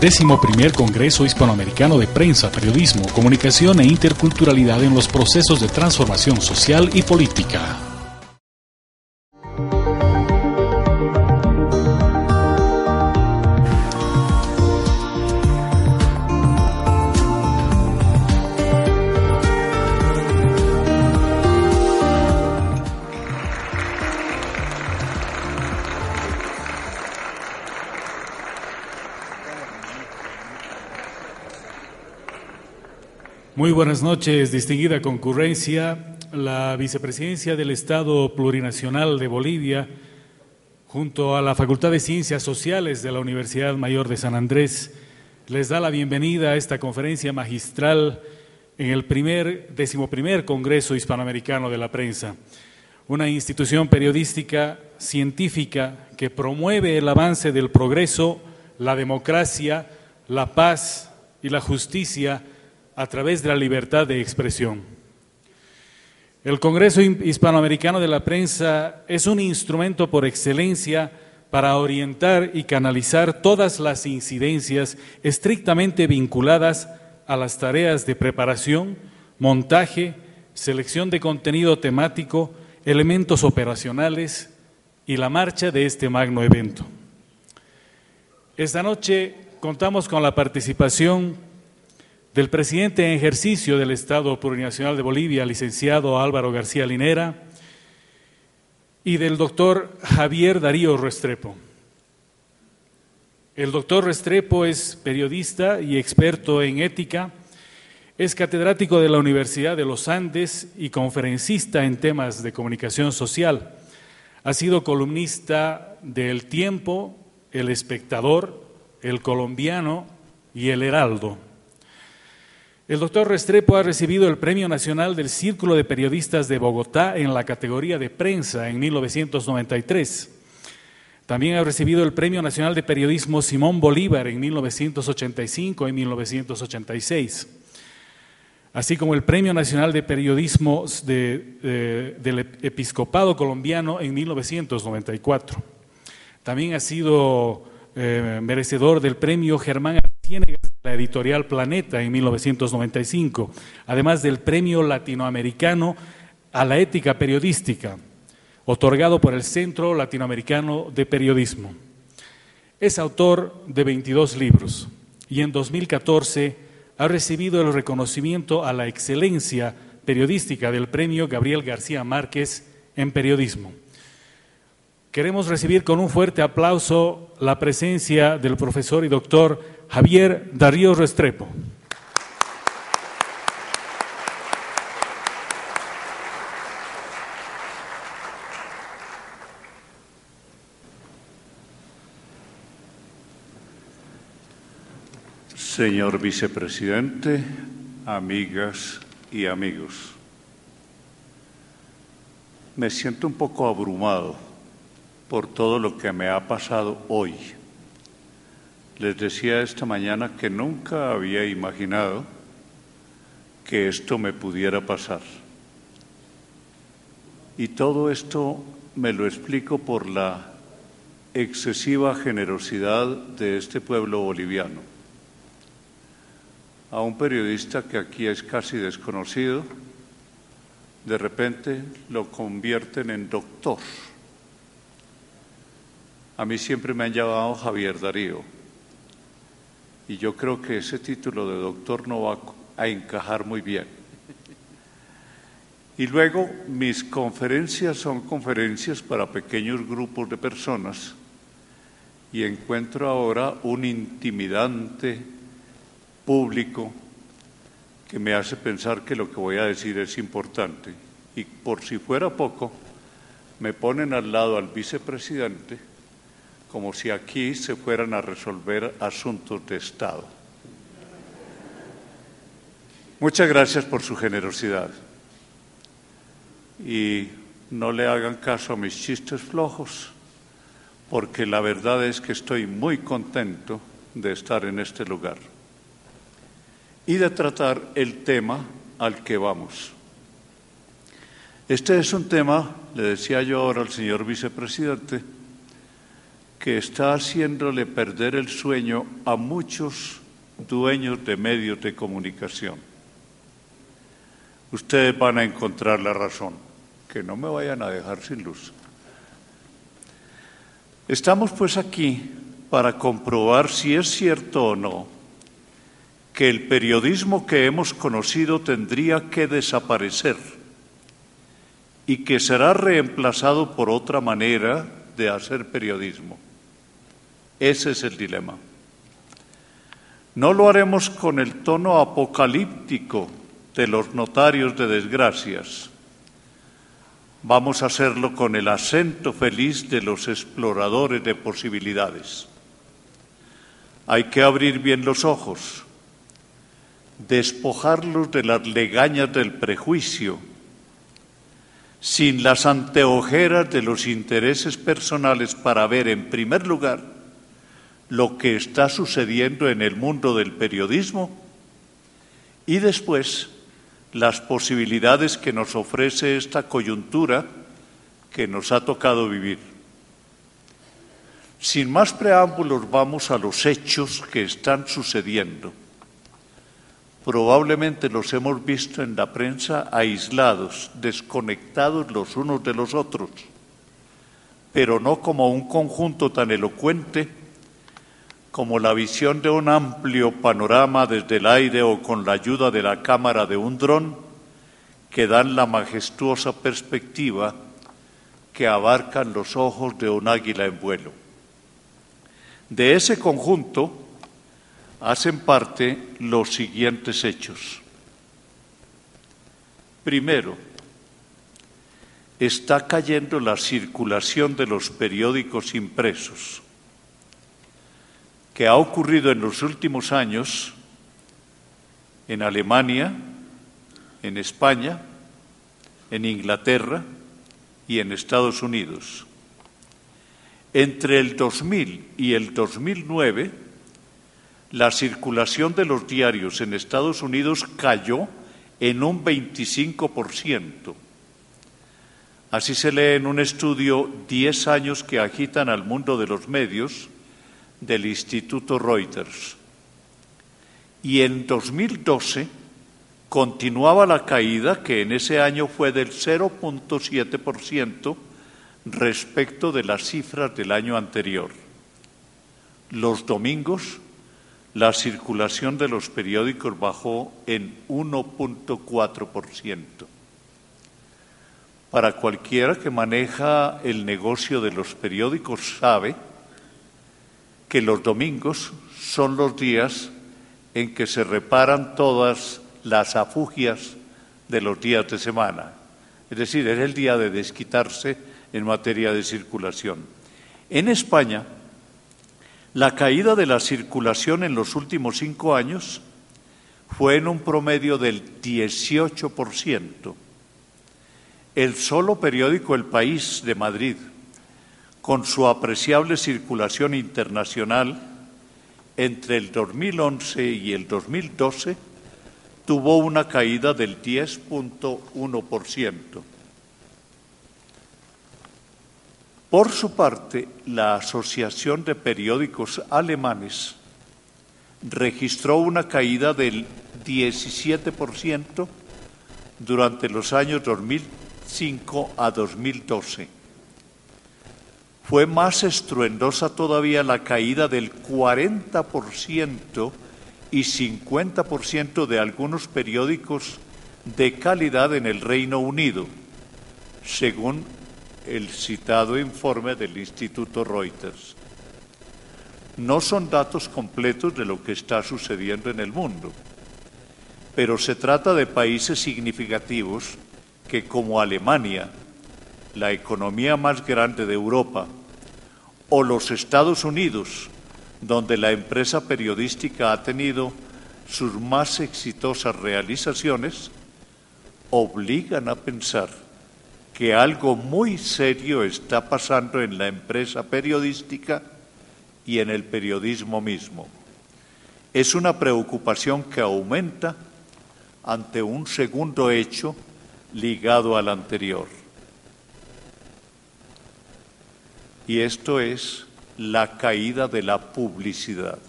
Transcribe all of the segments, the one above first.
11º Congreso Hispanoamericano de Prensa, Periodismo, Comunicación e Interculturalidad en los procesos de transformación social y política. Muy buenas noches, distinguida concurrencia. La Vicepresidencia del Estado Plurinacional de Bolivia, junto a la Facultad de Ciencias Sociales de la Universidad Mayor de San Andrés, les da la bienvenida a esta conferencia magistral en el 11º Congreso Hispanoamericano de la Prensa, una institución periodística científica que promueve el avance del progreso, la democracia, la paz y la justicia a través de la libertad de expresión. El Congreso Hispanoamericano de la Prensa es un instrumento por excelencia para orientar y canalizar todas las incidencias estrictamente vinculadas a las tareas de preparación, montaje, selección de contenido temático, elementos operacionales y la marcha de este magno evento. Esta noche contamos con la participación del presidente en ejercicio del Estado Plurinacional de Bolivia, licenciado Álvaro García Linera, y del doctor Javier Darío Restrepo. El doctor Restrepo es periodista y experto en ética, es catedrático de la Universidad de los Andes y conferencista en temas de comunicación social. Ha sido columnista de El Tiempo, El Espectador, El Colombiano y El Heraldo. El doctor Restrepo ha recibido el Premio Nacional del Círculo de Periodistas de Bogotá en la categoría de prensa en 1993. También ha recibido el Premio Nacional de Periodismo Simón Bolívar en 1985 y 1986, así como el Premio Nacional de Periodismo del Episcopado Colombiano en 1994. También ha sido merecedor del Premio Germán Arciénegas de la editorial Planeta en 1995, además del Premio Latinoamericano a la Ética Periodística, otorgado por el Centro Latinoamericano de Periodismo. Es autor de 22 libros y en 2014 ha recibido el reconocimiento a la excelencia periodística del Premio Gabriel García Márquez en Periodismo. Queremos recibir con un fuerte aplauso la presencia del profesor y doctor Javier Darío Restrepo. Señor vicepresidente, amigas y amigos, me siento un poco abrumado por todo lo que me ha pasado hoy. Les decía esta mañana que nunca había imaginado que esto me pudiera pasar. Y todo esto me lo explico por la excesiva generosidad de este pueblo boliviano. A un periodista que aquí es casi desconocido, de repente lo convierten en doctor. A mí siempre me han llamado Javier Darío, y yo creo que ese título de doctor no va a encajar muy bien. Y luego mis conferencias son conferencias para pequeños grupos de personas, y encuentro ahora un intimidante público que me hace pensar que lo que voy a decir es importante. Y por si fuera poco, me ponen al lado al vicepresidente como si aquí se fueran a resolver asuntos de Estado. Muchas gracias por su generosidad. Y no le hagan caso a mis chistes flojos, porque la verdad es que estoy muy contento de estar en este lugar y de tratar el tema al que vamos. Este es un tema, le decía yo ahora al señor vicepresidente, que está haciéndole perder el sueño a muchos dueños de medios de comunicación. Ustedes van a encontrar la razón, que no me vayan a dejar sin luz. Estamos pues aquí para comprobar si es cierto o no que el periodismo que hemos conocido tendría que desaparecer y que será reemplazado por otra manera de hacer periodismo. Ese es el dilema. No lo haremos con el tono apocalíptico de los notarios de desgracias. Vamos a hacerlo con el acento feliz de los exploradores de posibilidades. Hay que abrir bien los ojos, despojarlos de las legañas del prejuicio, sin las anteojeras de los intereses personales, para ver en primer lugar lo que está sucediendo en el mundo del periodismo y después las posibilidades que nos ofrece esta coyuntura que nos ha tocado vivir. Sin más preámbulos, vamos a los hechos que están sucediendo. Probablemente los hemos visto en la prensa aislados, desconectados los unos de los otros, pero no como un conjunto tan elocuente como la visión de un amplio panorama desde el aire o con la ayuda de la cámara de un dron que dan la majestuosa perspectiva que abarcan los ojos de un águila en vuelo. De ese conjunto hacen parte los siguientes hechos. Primero, está cayendo la circulación de los periódicos impresos, que ha ocurrido en los últimos años en Alemania, en España, en Inglaterra y en Estados Unidos. Entre el 2000 y el 2009, la circulación de los diarios en Estados Unidos cayó en un 25%. Así se lee en un estudio 10 años que agitan al mundo de los medios del Instituto Reuters. Y en 2012 continuaba la caída, que en ese año fue del 0.7% respecto de las cifras del año anterior. Los domingos, la circulación de los periódicos bajó en 1.4%. Para cualquiera que maneja el negocio de los periódicos sabe que los domingos son los días en que se reparan todas las afugias de los días de semana. Es decir, es el día de desquitarse en materia de circulación. En España, la caída de la circulación en los últimos 5 años fue en un promedio del 18%. El solo periódico El País de Madrid, con su apreciable circulación internacional, entre el 2011 y el 2012, tuvo una caída del 10.1%. Por su parte, la Asociación de Periódicos Alemanes registró una caída del 17% durante los años 2005 a 2012. Fue más estruendosa todavía la caída del 40% y 50% de algunos periódicos de calidad en el Reino Unido, según el citado informe del Instituto Reuters. No son datos completos de lo que está sucediendo en el mundo, pero se trata de países significativos que, como Alemania, la economía más grande de Europa, o los Estados Unidos, donde la empresa periodística ha tenido sus más exitosas realizaciones, obligan a pensar que algo muy serio está pasando en la empresa periodística y en el periodismo mismo. Es una preocupación que aumenta ante un segundo hecho ligado al anterior. Y esto es la caída de la publicidad.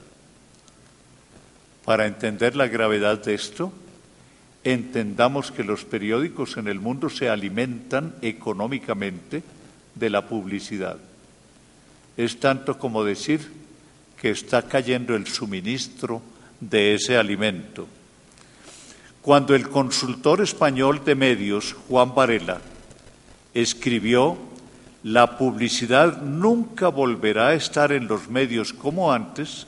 Para entender la gravedad de esto, entendamos que los periódicos en el mundo se alimentan económicamente de la publicidad. Es tanto como decir que está cayendo el suministro de ese alimento. Cuando el consultor español de medios, Juan Varela, escribió: "La publicidad nunca volverá a estar en los medios como antes",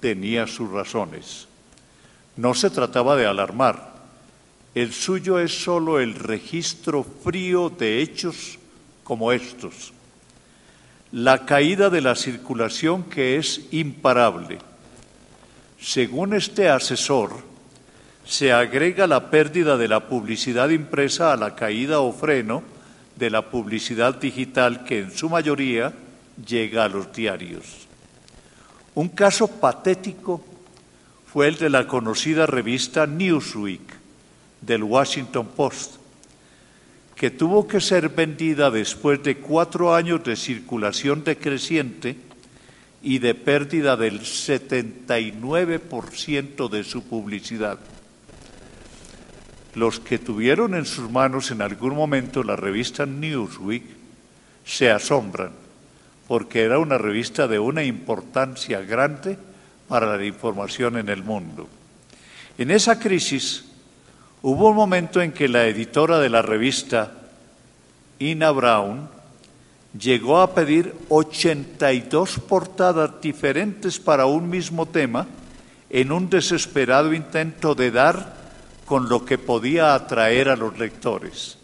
tenía sus razones. No se trataba de alarmar. El suyo es solo el registro frío de hechos como estos. La caída de la circulación, que es imparable. Según este asesor, se agrega la pérdida de la publicidad impresa a la caída o freno de la publicidad digital, que en su mayoría llega a los diarios. Un caso patético fue el de la conocida revista Newsweek del Washington Post, que tuvo que ser vendida después de 4 años de circulación decreciente y de pérdida del 79% de su publicidad. Los que tuvieron en sus manos en algún momento la revista Newsweek se asombran, porque era una revista de una importancia grande para la información en el mundo. En esa crisis hubo un momento en que la editora de la revista, Ina Brown, llegó a pedir 82 portadas diferentes para un mismo tema, en un desesperado intento de dar con lo que podía atraer a los lectores.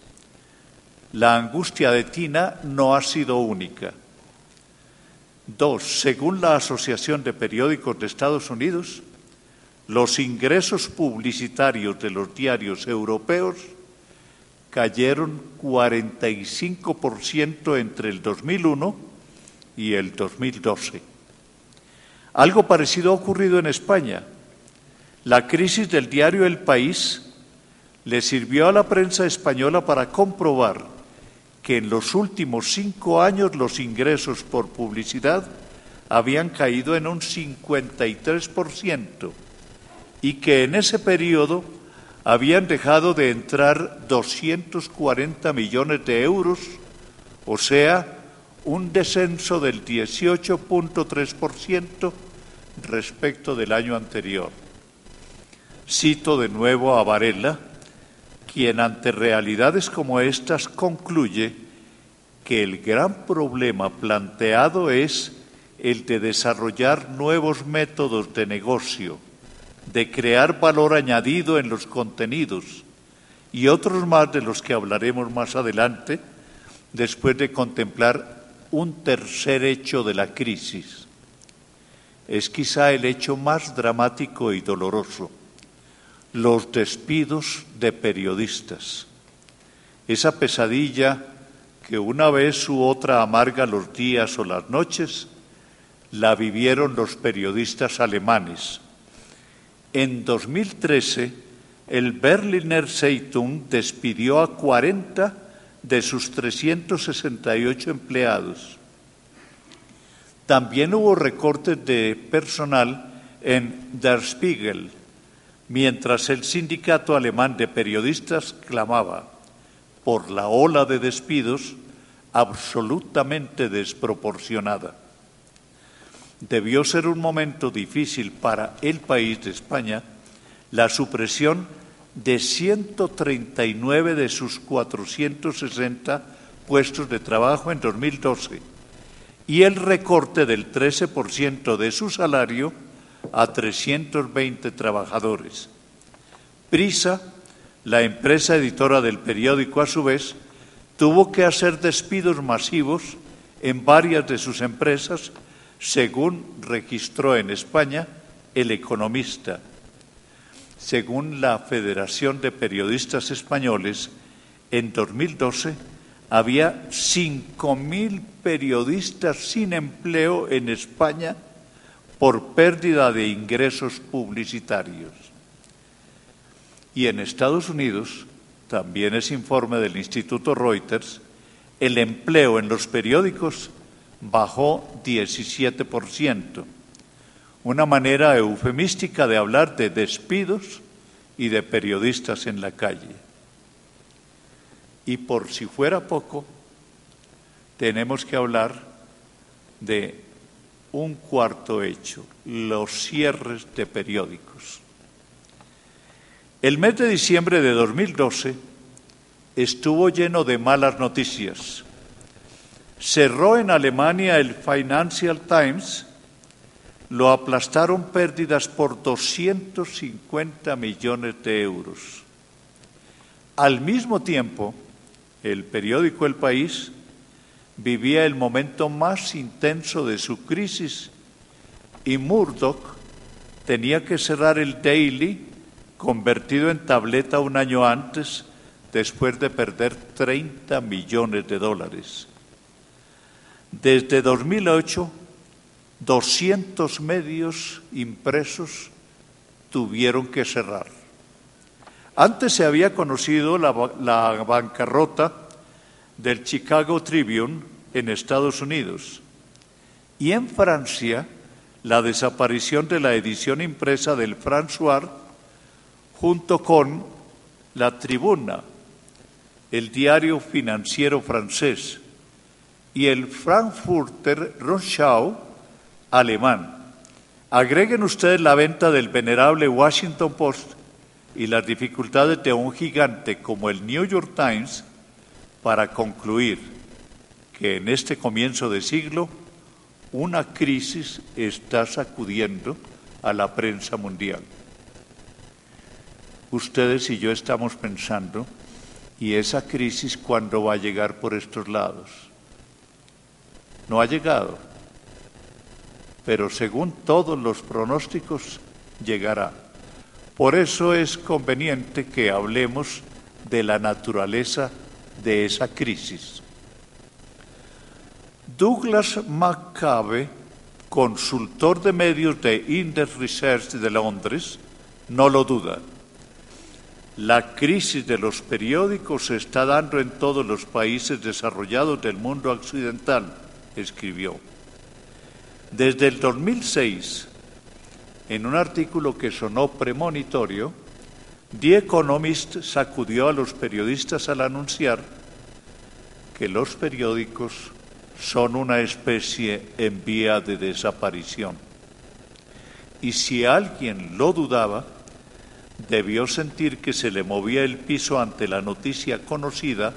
La angustia de Tina no ha sido única. 2. Según la Asociación de Periódicos de Estados Unidos, los ingresos publicitarios de los diarios europeos cayeron 45% entre el 2001 y el 2012. Algo parecido ha ocurrido en España. La crisis del diario El País le sirvió a la prensa española para comprobar que en los últimos 5 años los ingresos por publicidad habían caído en un 53% y que en ese periodo habían dejado de entrar 240 millones de euros, o sea, un descenso del 18.3% respecto del año anterior. Cito de nuevo a Varela, quien ante realidades como estas concluye que el gran problema planteado es el de desarrollar nuevos métodos de negocio, de crear valor añadido en los contenidos y otros más de los que hablaremos más adelante, después de contemplar un tercer hecho de la crisis. Es quizá el hecho más dramático y doloroso: los despidos de periodistas. Esa pesadilla que una vez u otra amarga los días o las noches, la vivieron los periodistas alemanes. En 2013, el Berliner Zeitung despidió a 40 de sus 368 empleados. También hubo recortes de personal en Der Spiegel, mientras el sindicato alemán de periodistas clamaba por la ola de despidos absolutamente desproporcionada. Debió ser un momento difícil para El País de España la supresión de 139 de sus 460 puestos de trabajo en 2012 y el recorte del 13% de su salario a 320 trabajadores. Prisa, la empresa editora del periódico, a su vez, tuvo que hacer despidos masivos en varias de sus empresas, según registró en España El Economista. Según la Federación de Periodistas Españoles, en 2012 había 5.000 periodistas sin empleo en España por pérdida de ingresos publicitarios. Y en Estados Unidos, también es informe del Instituto Reuters, el empleo en los periódicos bajó 17%, una manera eufemística de hablar de despidos y de periodistas en la calle. Y por si fuera poco, tenemos que hablar de un cuarto hecho, los cierres de periódicos. El mes de diciembre de 2012 estuvo lleno de malas noticias. Cerró en Alemania el Financial Times, lo aplastaron pérdidas por 250 millones de euros. Al mismo tiempo, el periódico El País vivía el momento más intenso de su crisis y Murdoch tenía que cerrar el Daily, convertido en tableta un año antes, después de perder 30 millones de dólares. Desde 2008, 200 medios impresos tuvieron que cerrar. Antes se había conocido la bancarrota del Chicago Tribune en Estados Unidos y en Francia la desaparición de la edición impresa del François junto con La Tribuna, el diario financiero francés, y el Frankfurter Rundschau alemán. Agreguen ustedes la venta del venerable Washington Post y las dificultades de un gigante como el New York Times para concluir que en este comienzo de siglo una crisis está sacudiendo a la prensa mundial. Ustedes y yo estamos pensando, ¿y esa crisis cuándo va a llegar por estos lados? No ha llegado, pero según todos los pronósticos llegará. Por eso es conveniente que hablemos de la naturaleza de esa crisis. Douglas McCabe, consultor de medios de Index Research de Londres, no lo duda. La crisis de los periódicos se está dando en todos los países desarrollados del mundo occidental, escribió. Desde el 2006, en un artículo que sonó premonitorio, The Economist sacudió a los periodistas al anunciar que los periódicos son una especie en vía de desaparición. Y si alguien lo dudaba, debió sentir que se le movía el piso ante la noticia conocida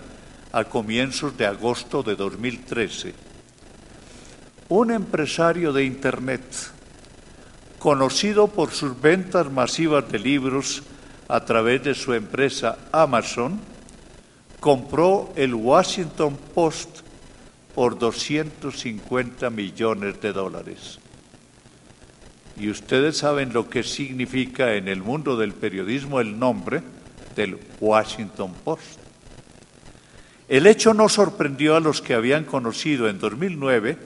a comienzos de agosto de 2013. Un empresario de Internet, conocido por sus ventas masivas de libros a través de su empresa Amazon, compró el Washington Post por 250 millones de dólares. Y ustedes saben lo que significa en el mundo del periodismo el nombre del Washington Post. El hecho no sorprendió a los que habían conocido en 2009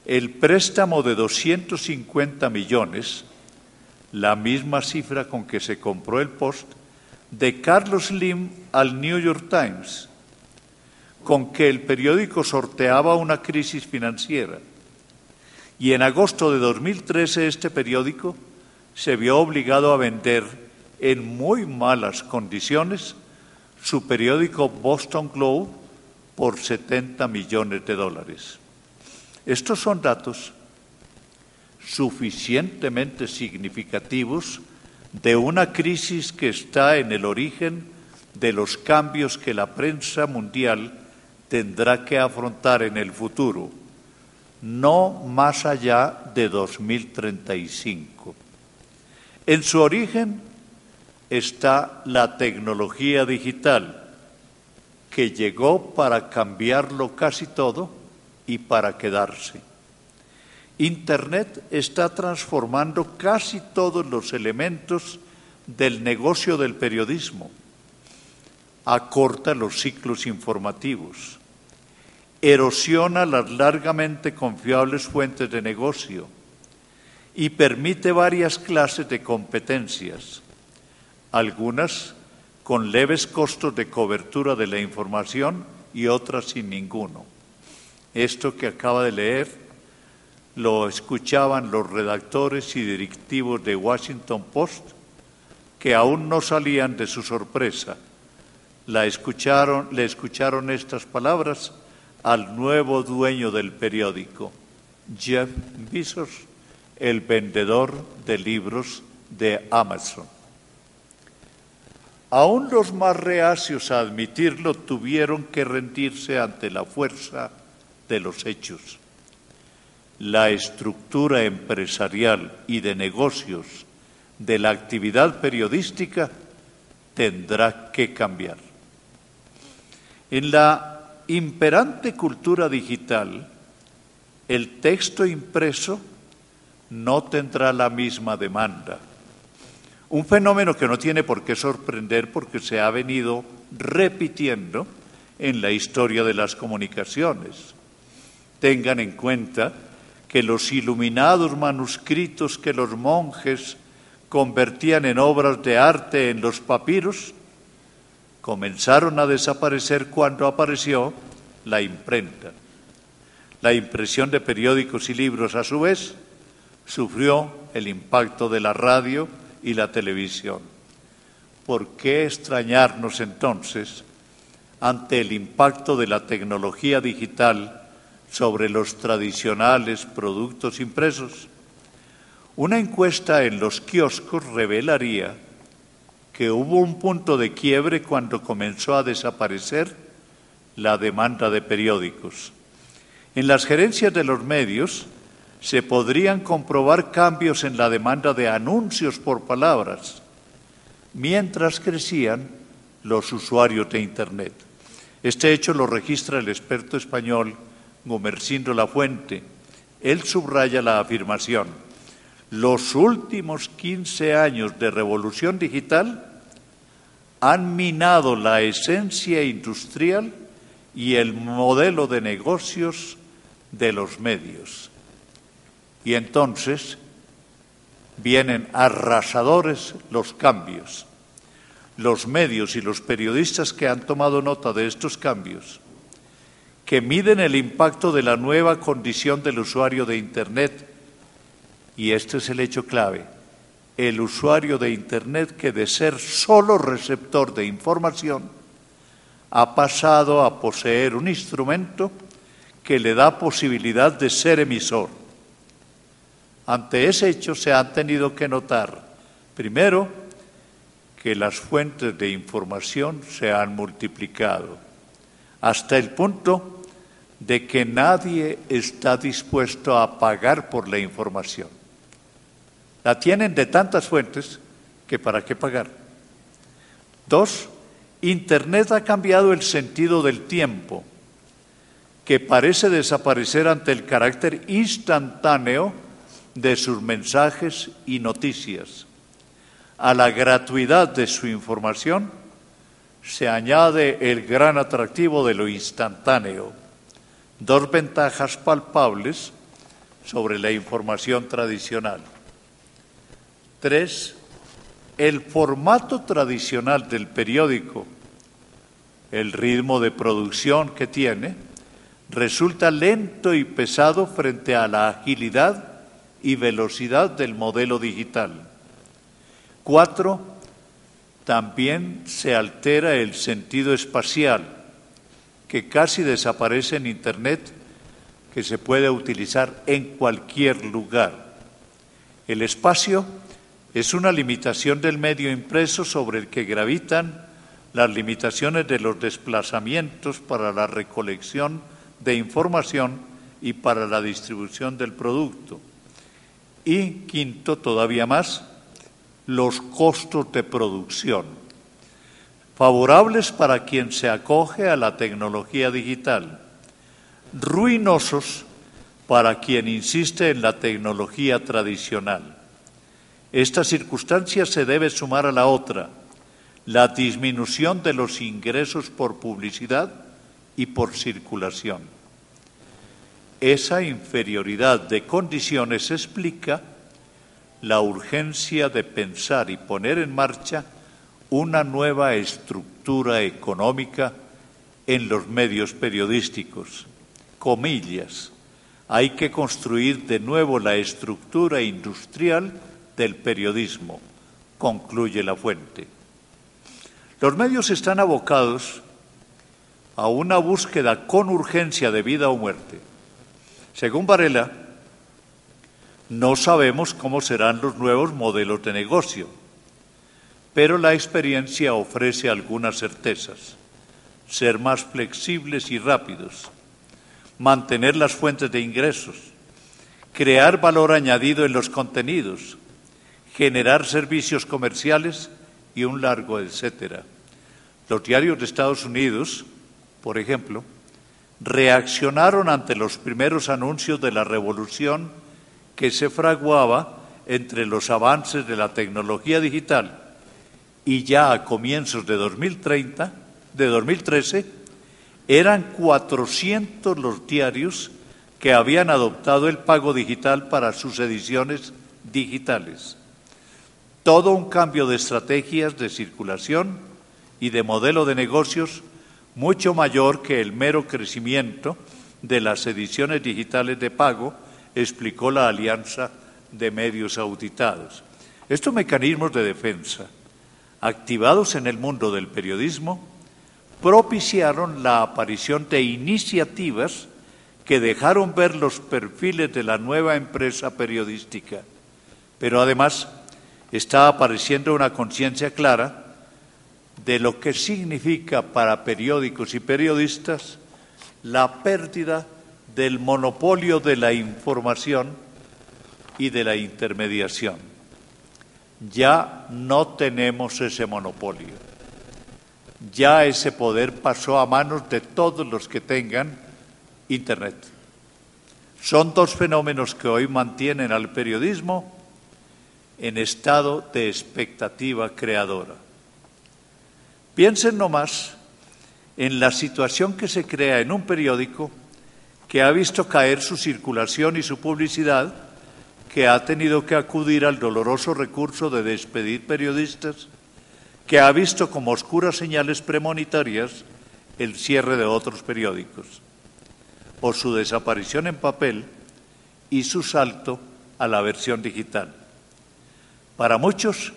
el préstamo de 250 millones, la misma cifra con que se compró el Post, de Carlos Slim al New York Times, con que el periódico sorteaba una crisis financiera. Y en agosto de 2013 este periódico se vio obligado a vender en muy malas condiciones su periódico Boston Globe por 70 millones de dólares. Estos son datos suficientemente significativos de una crisis que está en el origen de los cambios que la prensa mundial tendrá que afrontar en el futuro, no más allá de 2035. En su origen está la tecnología digital, que llegó para cambiarlo casi todo y para quedarse. Internet está transformando casi todos los elementos del negocio del periodismo. Acorta los ciclos informativos, erosiona las largamente confiables fuentes de negocio y permite varias clases de competencias, algunas con leves costos de cobertura de la información y otras sin ninguno. Esto que acaba de leer lo escuchaban los redactores y directivos de Washington Post, que aún no salían de su sorpresa. Le escucharon estas palabras al nuevo dueño del periódico, Jeff Bezos, el vendedor de libros de Amazon. Aún los más reacios a admitirlo tuvieron que rendirse ante la fuerza de los hechos. La estructura empresarial y de negocios de la actividad periodística tendrá que cambiar. En la imperante cultura digital, el texto impreso no tendrá la misma demanda. Un fenómeno que no tiene por qué sorprender porque se ha venido repitiendo en la historia de las comunicaciones. Tengan en cuenta que los iluminados manuscritos que los monjes convertían en obras de arte en los papiros comenzaron a desaparecer cuando apareció la imprenta. La impresión de periódicos y libros, a su vez, sufrió el impacto de la radio y la televisión. ¿Por qué extrañarnos entonces ante el impacto de la tecnología digital sobre los tradicionales productos impresos? Una encuesta en los kioscos revelaría que hubo un punto de quiebre cuando comenzó a desaparecer la demanda de periódicos. En las gerencias de los medios se podrían comprobar cambios en la demanda de anuncios por palabras, mientras crecían los usuarios de Internet. Este hecho lo registra el experto español Gumersindo Lafuente. Él subraya la afirmación: los últimos 15 años de revolución digital han minado la esencia industrial y el modelo de negocios de los medios. Y entonces vienen arrasadores los cambios. Los medios y los periodistas que han tomado nota de estos cambios, que miden el impacto de la nueva condición del usuario de Internet, y este es el hecho clave, el usuario de Internet que de ser solo receptor de información ha pasado a poseer un instrumento que le da posibilidad de ser emisor. Ante ese hecho se han tenido que notar, primero, que las fuentes de información se han multiplicado, hasta el punto de que nadie está dispuesto a pagar por la información. La tienen de tantas fuentes que para qué pagar. Dos, Internet ha cambiado el sentido del tiempo, que parece desaparecer ante el carácter instantáneo de sus mensajes y noticias. A la gratuidad de su información se añade el gran atractivo de lo instantáneo, dos ventajas palpables sobre la información tradicional. Tres, el formato tradicional del periódico, el ritmo de producción que tiene, resulta lento y pesado frente a la agilidad y velocidad del modelo digital. 4, también se altera el sentido espacial, que casi desaparece en Internet, que se puede utilizar en cualquier lugar. El espacio es una limitación del medio impreso sobre el que gravitan las limitaciones de los desplazamientos para la recolección de información y para la distribución del producto. Y quinto, todavía más, los costos de producción, favorables para quien se acoge a la tecnología digital, ruinosos para quien insiste en la tecnología tradicional. Esta circunstancia se debe sumar a la otra, la disminución de los ingresos por publicidad y por circulación. Esa inferioridad de condiciones explica la urgencia de pensar y poner en marcha una nueva estructura económica en los medios periodísticos comillas, hay que construir de nuevo la estructura industrial del periodismo, concluye la fuente. Los medios están abocados a una búsqueda con urgencia de vida o muerte. Según Varela, no sabemos cómo serán los nuevos modelos de negocio, pero la experiencia ofrece algunas certezas: ser más flexibles y rápidos, mantener las fuentes de ingresos, crear valor añadido en los contenidos, generar servicios comerciales y un largo etcétera. Los diarios de Estados Unidos, por ejemplo, reaccionaron ante los primeros anuncios de la revolución que se fraguaba entre los avances de la tecnología digital, y ya a comienzos de 2013, eran 400 los diarios que habían adoptado el pago digital para sus ediciones digitales. Todo un cambio de estrategias de circulación y de modelo de negocios mucho mayor que el mero crecimiento de las ediciones digitales de pago, explicó la Alianza de Medios Auditados. Estos mecanismos de defensa, activados en el mundo del periodismo, propiciaron la aparición de iniciativas que dejaron ver los perfiles de la nueva empresa periodística, pero además está apareciendo una conciencia clara de lo que significa para periódicos y periodistas la pérdida del monopolio de la información y de la intermediación. Ya no tenemos ese monopolio. Ya ese poder pasó a manos de todos los que tengan Internet. Son dos fenómenos que hoy mantienen al periodismo en estado de expectativa creadora. Piensen nomás en la situación que se crea en un periódico que ha visto caer su circulación y su publicidad, que ha tenido que acudir al doloroso recurso de despedir periodistas, que ha visto como oscuras señales premonitorias el cierre de otros periódicos, o su desaparición en papel y su salto a la versión digital. Para muchos,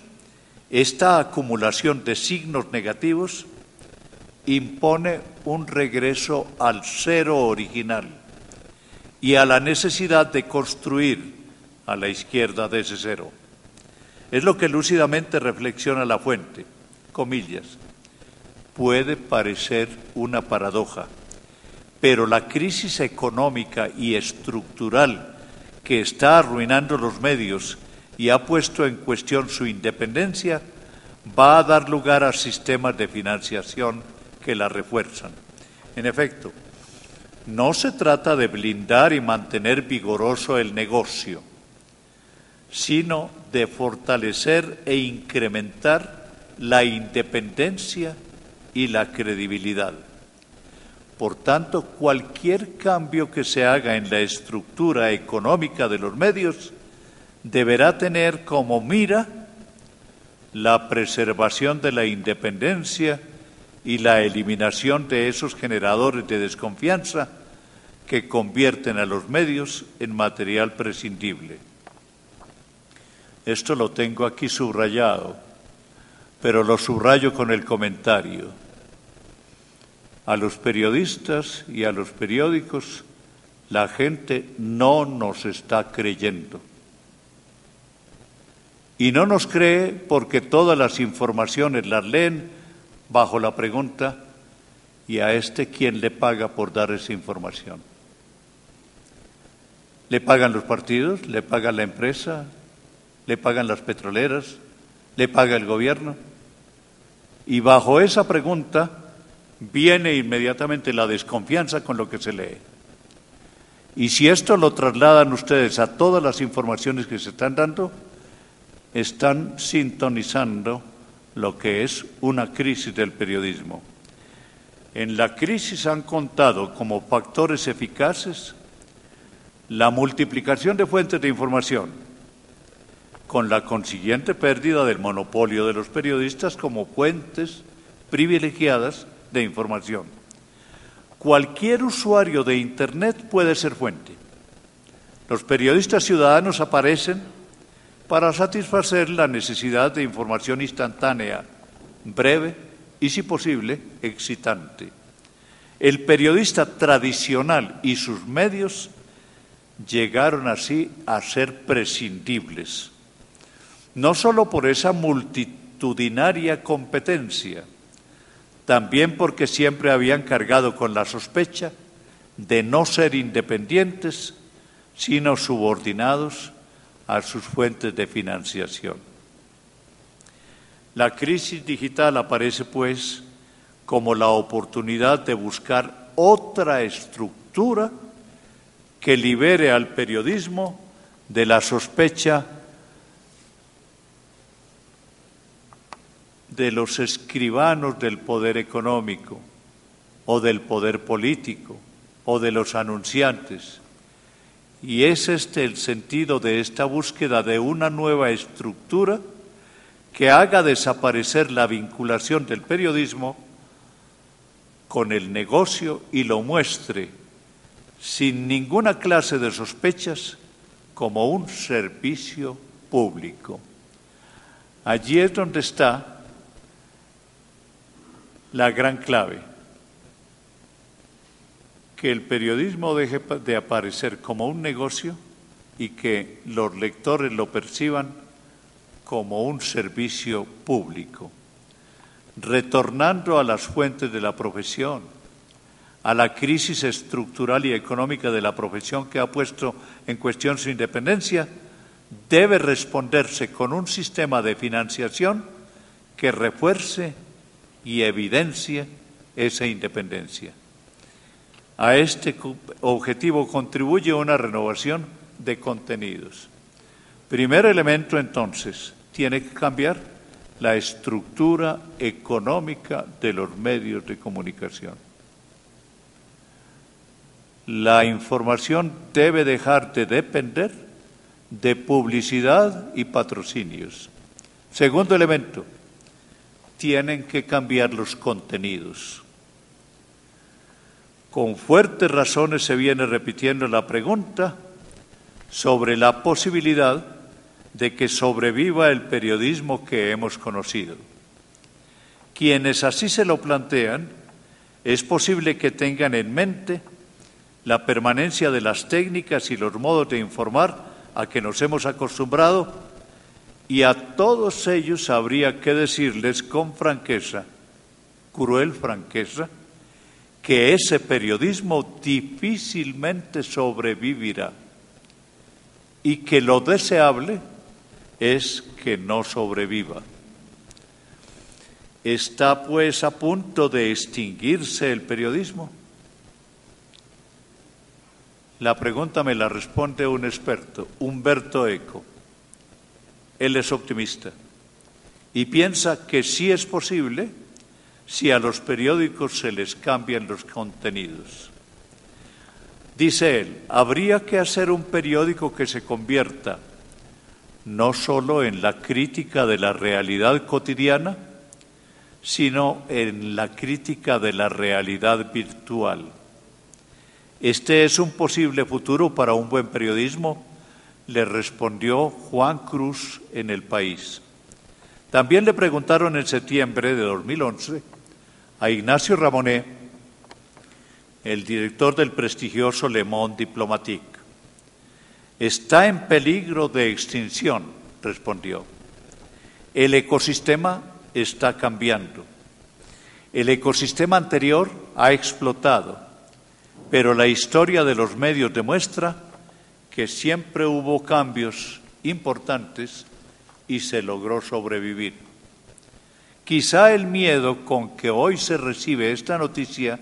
esta acumulación de signos negativos impone un regreso al cero original y a la necesidad de construir a la izquierda de ese cero. Es lo que lúcidamente reflexiona la fuente, comillas. Puede parecer una paradoja, pero la crisis económica y estructural que está arruinando los medios y ha puesto en cuestión su independencia va a dar lugar a sistemas de financiación que la refuerzan. En efecto, no se trata de blindar y mantener vigoroso el negocio, sino de fortalecer e incrementar la independencia y la credibilidad. Por tanto, cualquier cambio que se haga en la estructura económica de los medios deberá tener como mira la preservación de la independencia y la eliminación de esos generadores de desconfianza que convierten a los medios en material prescindible. Esto lo tengo aquí subrayado, pero lo subrayo con el comentario. A los periodistas y a los periódicos, la gente no nos está creyendo. Y no nos cree porque todas las informaciones las leen bajo la pregunta: ¿y a este quién le paga por dar esa información? ¿Le pagan los partidos? ¿Le paga la empresa? ¿Le pagan las petroleras? ¿Le paga el gobierno? Y bajo esa pregunta viene inmediatamente la desconfianza con lo que se lee. Y si esto lo trasladan ustedes a todas las informaciones que se están dando, están sintonizando lo que es una crisis del periodismo. En la crisis han contado como factores eficaces la multiplicación de fuentes de información, con la consiguiente pérdida del monopolio de los periodistas como fuentes privilegiadas de información. cualquier usuario de Internet puede ser fuente. Los periodistas ciudadanos aparecen para satisfacer la necesidad de información instantánea, breve y, si posible, excitante. El periodista tradicional y sus medios llegaron así a ser prescindibles, no solo por esa multitudinaria competencia, también porque siempre habían cargado con la sospecha de no ser independientes, sino subordinados a sus fuentes de financiación. La crisis digital aparece, pues, como la oportunidad de buscar otra estructura que libere al periodismo de la sospecha de los escribanos del poder económico o del poder político o de los anunciantes. Y es este el sentido de esta búsqueda de una nueva estructura que haga desaparecer la vinculación del periodismo con el negocio y lo muestre sin ninguna clase de sospechas como un servicio público. Allí es donde está la gran clave, que el periodismo deje de aparecer como un negocio y que los lectores lo perciban como un servicio público, retornando a las fuentes de la profesión, a la crisis estructural y económica de la profesión que ha puesto en cuestión su independencia, debe responderse con un sistema de financiación que refuerce y evidencie esa independencia. A este objetivo contribuye una renovación de contenidos. Primer elemento, entonces, tiene que cambiar la estructura económica de los medios de comunicación. La información debe dejar de depender de publicidad y patrocinios. Segundo elemento, tienen que cambiar los contenidos. Con fuertes razones se viene repitiendo la pregunta sobre la posibilidad de que sobreviva el periodismo que hemos conocido. Quienes así se lo plantean, es posible que tengan en mente la permanencia de las técnicas y los modos de informar a que nos hemos acostumbrado, y a todos ellos habría que decirles con franqueza, cruel franqueza, que ese periodismo difícilmente sobrevivirá y que lo deseable es que no sobreviva. ¿Está pues a punto de extinguirse el periodismo? La pregunta me la responde un experto, Umberto Eco. Él es optimista y piensa que sí es posible si a los periódicos se les cambian los contenidos. Dice él, habría que hacer un periódico que se convierta no solo en la crítica de la realidad cotidiana, sino en la crítica de la realidad virtual. Este es un posible futuro para un buen periodismo, le respondió Juan Cruz en El País. También le preguntaron en septiembre de 2011 a Ignacio Ramonet, el director del prestigioso Le Monde Diplomatique. Está en peligro de extinción, respondió. El ecosistema está cambiando. El ecosistema anterior ha explotado, pero la historia de los medios demuestra que siempre hubo cambios importantes y se logró sobrevivir. Quizá el miedo con que hoy se recibe esta noticia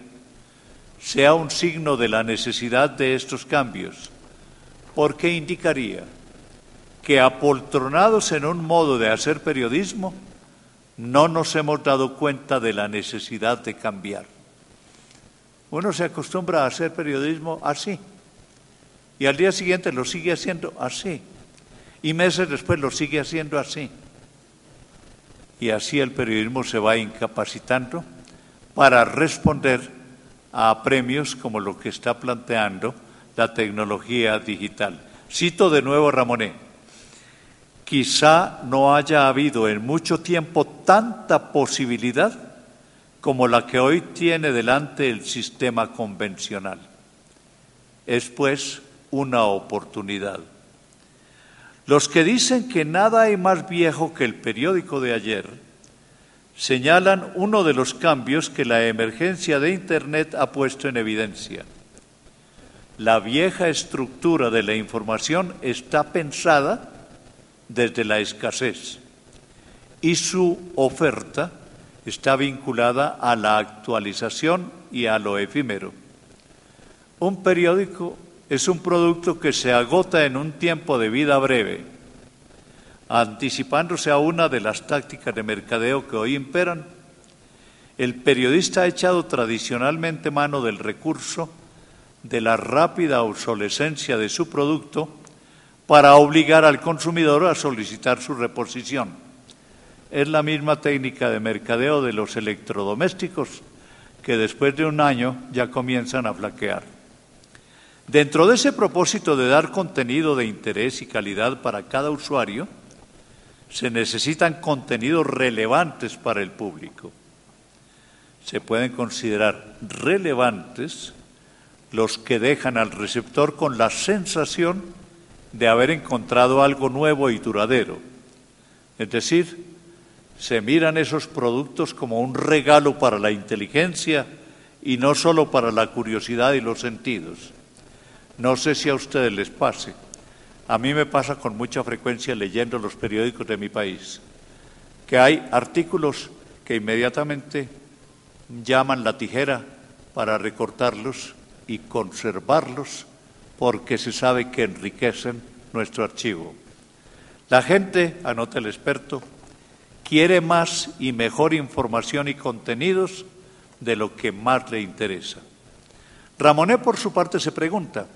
sea un signo de la necesidad de estos cambios, porque indicaría que apoltronados en un modo de hacer periodismo, no nos hemos dado cuenta de la necesidad de cambiar. Uno se acostumbra a hacer periodismo así, y al día siguiente lo sigue haciendo así, y meses después lo sigue haciendo así. Y así el periodismo se va incapacitando para responder a premios como lo que está planteando la tecnología digital. Cito de nuevo a Ramonet: quizá no haya habido en mucho tiempo tanta posibilidad como la que hoy tiene delante el sistema convencional. Es pues una oportunidad. Los que dicen que nada hay más viejo que el periódico de ayer señalan uno de los cambios que la emergencia de Internet ha puesto en evidencia. La vieja estructura de la información está pensada desde la escasez y su oferta está vinculada a la actualización y a lo efímero. Un periódico es un producto que se agota en un tiempo de vida breve, anticipándose a una de las tácticas de mercadeo que hoy imperan. El periodista ha echado tradicionalmente mano del recurso de la rápida obsolescencia de su producto para obligar al consumidor a solicitar su reposición. Es la misma técnica de mercadeo de los electrodomésticos que después de un año ya comienzan a flaquear. Dentro de ese propósito de dar contenido de interés y calidad para cada usuario, se necesitan contenidos relevantes para el público. Se pueden considerar relevantes los que dejan al receptor con la sensación de haber encontrado algo nuevo y duradero. Es decir, se miran esos productos como un regalo para la inteligencia y no solo para la curiosidad y los sentidos. No sé si a ustedes les pase. A mí me pasa con mucha frecuencia leyendo los periódicos de mi país, que hay artículos que inmediatamente llaman la tijera para recortarlos y conservarlos porque se sabe que enriquecen nuestro archivo. La gente, anota el experto, quiere más y mejor información y contenidos de lo que más le interesa. Ramonet, por su parte, se pregunta: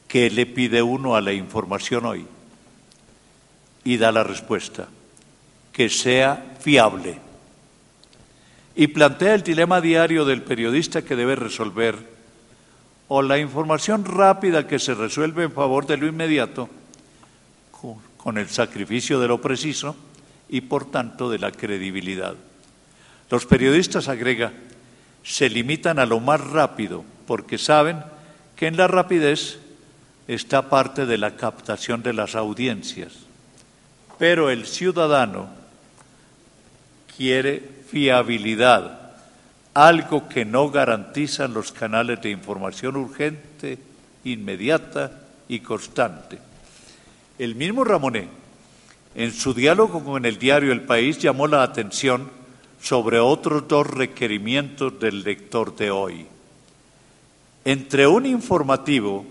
¿qué le pide uno a la información hoy? Y da la respuesta: que sea fiable. Y plantea el dilema diario del periodista que debe resolver: o la información rápida que se resuelve en favor de lo inmediato, con el sacrificio de lo preciso y por tanto de la credibilidad. Los periodistas, agrega, se limitan a lo más rápido porque saben que en la rapidez está parte de la captación de las audiencias. Pero el ciudadano quiere fiabilidad, algo que no garantizan los canales de información urgente, inmediata y constante. El mismo Ramonet, en su diálogo con el diario El País, llamó la atención sobre otros dos requerimientos del lector de hoy. Entre un informativo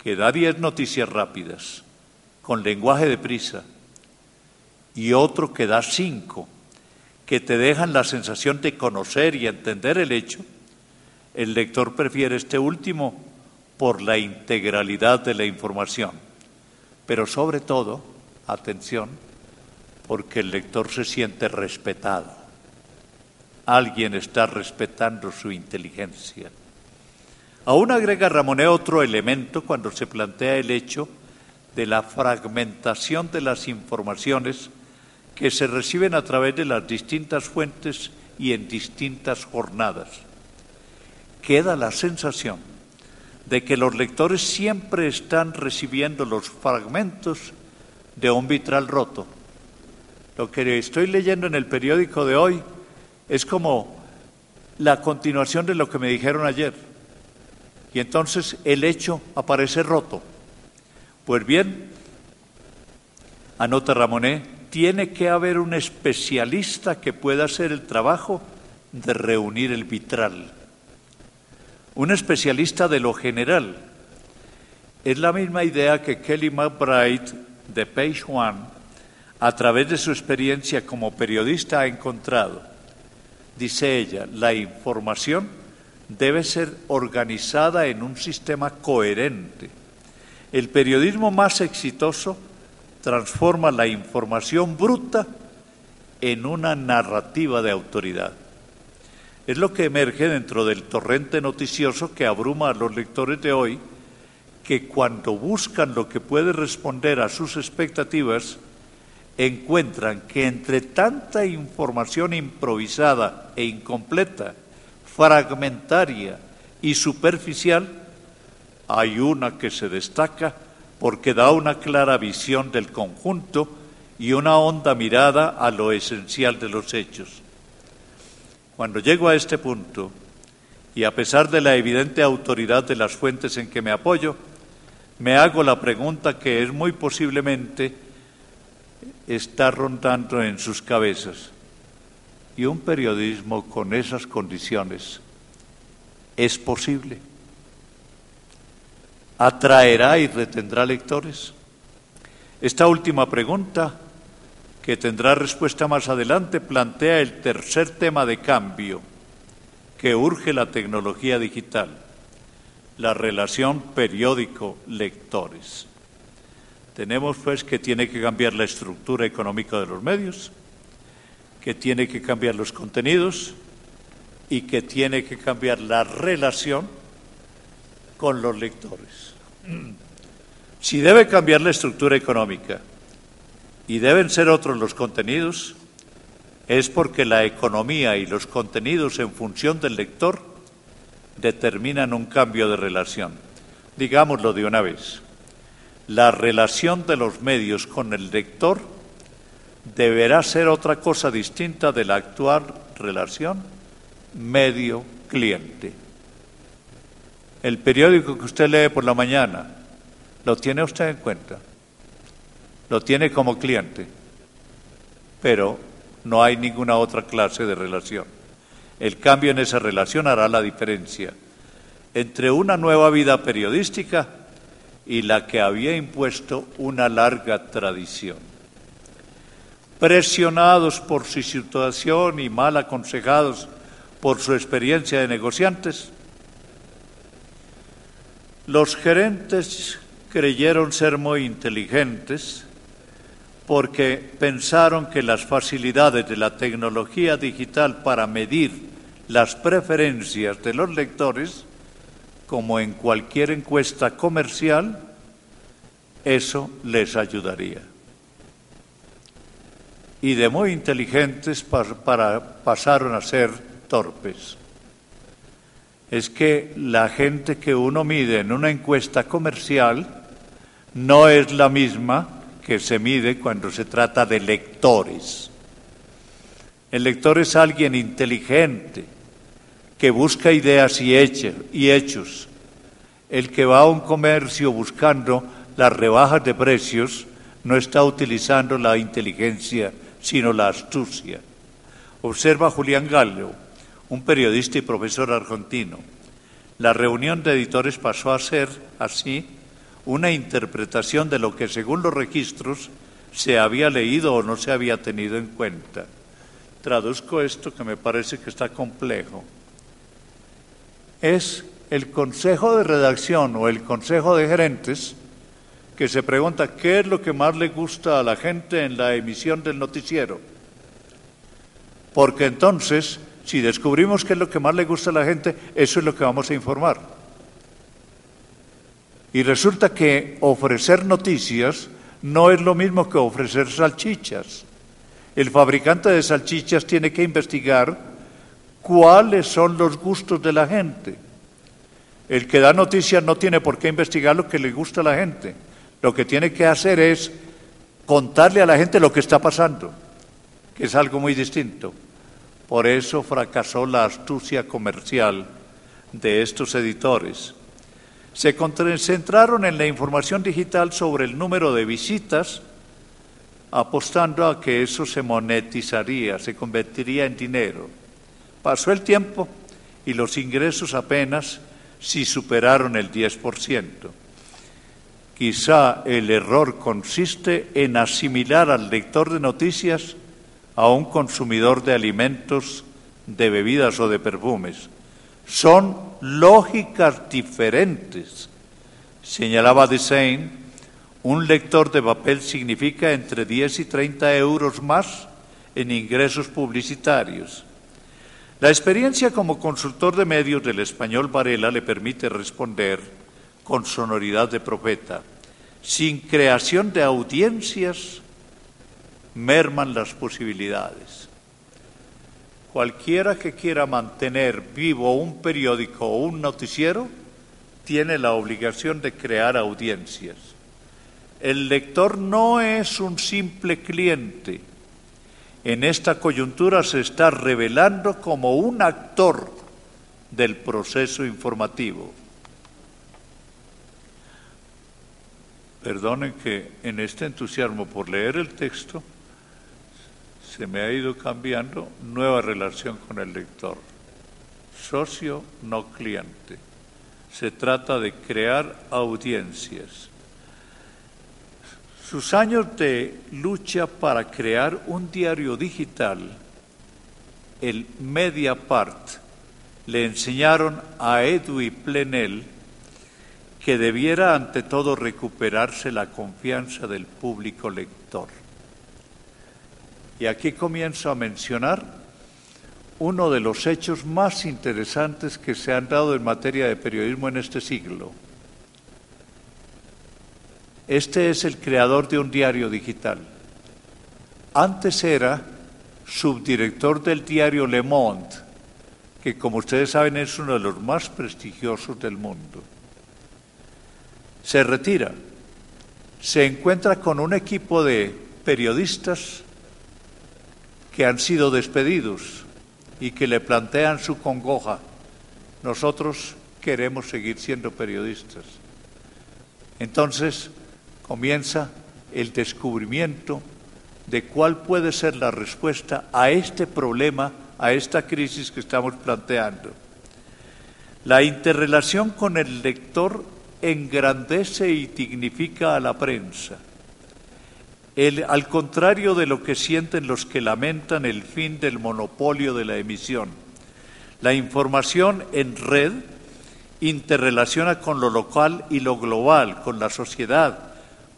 que da 10 noticias rápidas, con lenguaje de prisa, y otro que da 5, que te dejan la sensación de conocer y entender el hecho, el lector prefiere este último por la integralidad de la información, pero sobre todo, atención, porque el lector se siente respetado. Alguien está respetando su inteligencia. Aún agrega Ramonet otro elemento cuando se plantea el hecho de la fragmentación de las informaciones que se reciben a través de las distintas fuentes y en distintas jornadas. Queda la sensación de que los lectores siempre están recibiendo los fragmentos de un vitral roto. Lo que estoy leyendo en el periódico de hoy es como la continuación de lo que me dijeron ayer. Y entonces el hecho aparece roto. Pues bien, anota Ramonet, tiene que haber un especialista que pueda hacer el trabajo de reunir el vitral. Un especialista de lo general. Es la misma idea que Kelly McBride de Page One, a través de su experiencia como periodista, ha encontrado. Dice ella, la información debe ser organizada en un sistema coherente. El periodismo más exitoso transforma la información bruta en una narrativa de autoridad. Es lo que emerge dentro del torrente noticioso que abruma a los lectores de hoy, que cuando buscan lo que puede responder a sus expectativas, encuentran que entre tanta información improvisada e incompleta, fragmentaria y superficial, hay una que se destaca porque da una clara visión del conjunto y una honda mirada a lo esencial de los hechos. Cuando llego a este punto, y a pesar de la evidente autoridad de las fuentes en que me apoyo, me hago la pregunta que es muy posiblemente está rondando en sus cabezas. ¿Y un periodismo con esas condiciones es posible? ¿Atraerá y retendrá lectores? Esta última pregunta, que tendrá respuesta más adelante, plantea el tercer tema de cambio que urge la tecnología digital: la relación periódico-lectores. Tenemos pues que tiene que cambiar la estructura económica de los medios, que tiene que cambiar los contenidos y que tiene que cambiar la relación con los lectores. Si debe cambiar la estructura económica y deben ser otros los contenidos, es porque la economía y los contenidos en función del lector determinan un cambio de relación. Digámoslo de una vez, la relación de los medios con el lector deberá ser otra cosa distinta de la actual relación medio-cliente. El periódico que usted lee por la mañana, ¿lo tiene usted en cuenta? Lo tiene como cliente, pero no hay ninguna otra clase de relación. El cambio en esa relación hará la diferencia entre una nueva vida periodística y la que había impuesto una larga tradición. Presionados por su situación y mal aconsejados por su experiencia de negociantes, los gerentes creyeron ser muy inteligentes porque pensaron que las facilidades de la tecnología digital para medir las preferencias de los lectores, como en cualquier encuesta comercial, eso les ayudaría. Y de muy inteligentes pasaron a ser torpes. Es que la gente que uno mide en una encuesta comercial no es la misma que se mide cuando se trata de lectores. El lector es alguien inteligente, que busca ideas y hechos. El que va a un comercio buscando las rebajas de precios no está utilizando la inteligencia, sino la astucia. Observa a Julián Gallo, un periodista y profesor argentino. La reunión de editores pasó a ser, así, una interpretación de lo que, según los registros, se había leído o no se había tenido en cuenta. Traduzco esto que me parece que está complejo. Es el consejo de redacción o el consejo de gerentes que se pregunta qué es lo que más le gusta a la gente en la emisión del noticiero. Porque entonces, si descubrimos qué es lo que más le gusta a la gente, eso es lo que vamos a informar. Y resulta que ofrecer noticias no es lo mismo que ofrecer salchichas. El fabricante de salchichas tiene que investigar cuáles son los gustos de la gente. El que da noticias no tiene por qué investigar lo que le gusta a la gente. Lo que tiene que hacer es contarle a la gente lo que está pasando, que es algo muy distinto. Por eso fracasó la astucia comercial de estos editores. Se concentraron en la información digital sobre el número de visitas, apostando a que eso se monetizaría, se convertiría en dinero. Pasó el tiempo y los ingresos apenas si superaron el 10%. Quizá el error consiste en asimilar al lector de noticias a un consumidor de alimentos, de bebidas o de perfumes. Son lógicas diferentes. Señalaba Desain, un lector de papel significa entre 10 y 30 euros más en ingresos publicitarios. La experiencia como consultor de medios del español Varela le permite responder con sonoridad de profeta. Sin creación de audiencias, merman las posibilidades. Cualquiera que quiera mantener vivo un periódico o un noticiero tiene la obligación de crear audiencias. El lector no es un simple cliente. En esta coyuntura se está revelando como un actor del proceso informativo. Perdonen que en este entusiasmo por leer el texto se me ha ido cambiando nueva relación con el lector. Socio, no cliente. Se trata de crear audiencias. Sus años de lucha para crear un diario digital, el Mediapart, le enseñaron a Edwy Plenel que debiera ante todo recuperarse la confianza del público lector. Y aquí comienzo a mencionar uno de los hechos más interesantes que se han dado en materia de periodismo en este siglo. Este es el creador de un diario digital. Antes era subdirector del diario Le Monde, que como ustedes saben es uno de los más prestigiosos del mundo. Se retira, se encuentra con un equipo de periodistas que han sido despedidos y que le plantean su congoja. Nosotros queremos seguir siendo periodistas. Entonces comienza el descubrimiento de cuál puede ser la respuesta a este problema, a esta crisis que estamos planteando. La interrelación con el lector engrandece y dignifica a la prensa. Al contrario de lo que sienten los que lamentan el fin del monopolio de la emisión, la información en red interrelaciona con lo local y lo global, con la sociedad,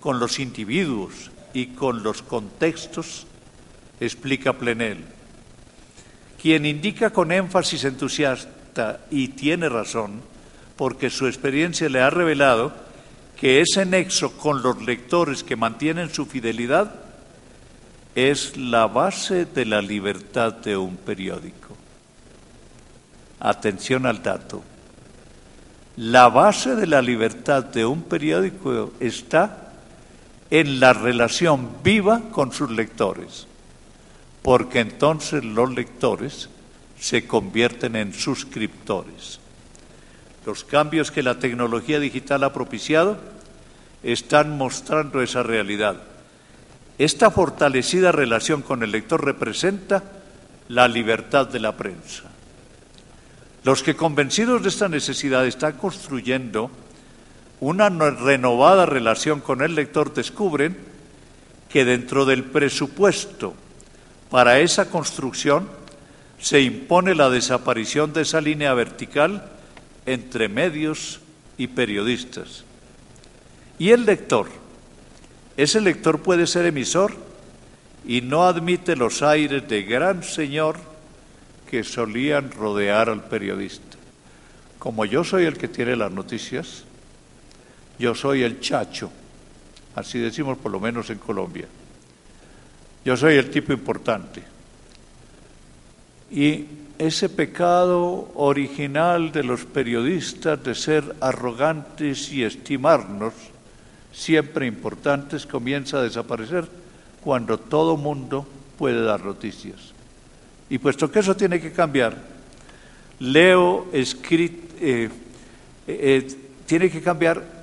con los individuos y con los contextos, explica Plenel. Quien indica con énfasis entusiasta, y tiene razón, porque su experiencia le ha revelado que ese nexo con los lectores que mantienen su fidelidad es la base de la libertad de un periódico. Atención al dato. La base de la libertad de un periódico está en la relación viva con sus lectores, porque entonces los lectores se convierten en suscriptores. Los cambios que la tecnología digital ha propiciado están mostrando esa realidad. Esta fortalecida relación con el lector representa la libertad de la prensa. Los que, convencidos de esta necesidad, están construyendo una renovada relación con el lector, descubren que dentro del presupuesto para esa construcción se impone la desaparición de esa línea vertical entre medios y periodistas. Y el lector, ese lector puede ser emisor y no admite los aires de gran señor que solían rodear al periodista. Como yo soy el que tiene las noticias, yo soy el chacho, así decimos por lo menos en Colombia. Yo soy el tipo importante. Y ese pecado original de los periodistas de ser arrogantes y estimarnos siempre importantes comienza a desaparecer cuando todo mundo puede dar noticias. Y puesto que eso tiene que cambiar, tiene que cambiar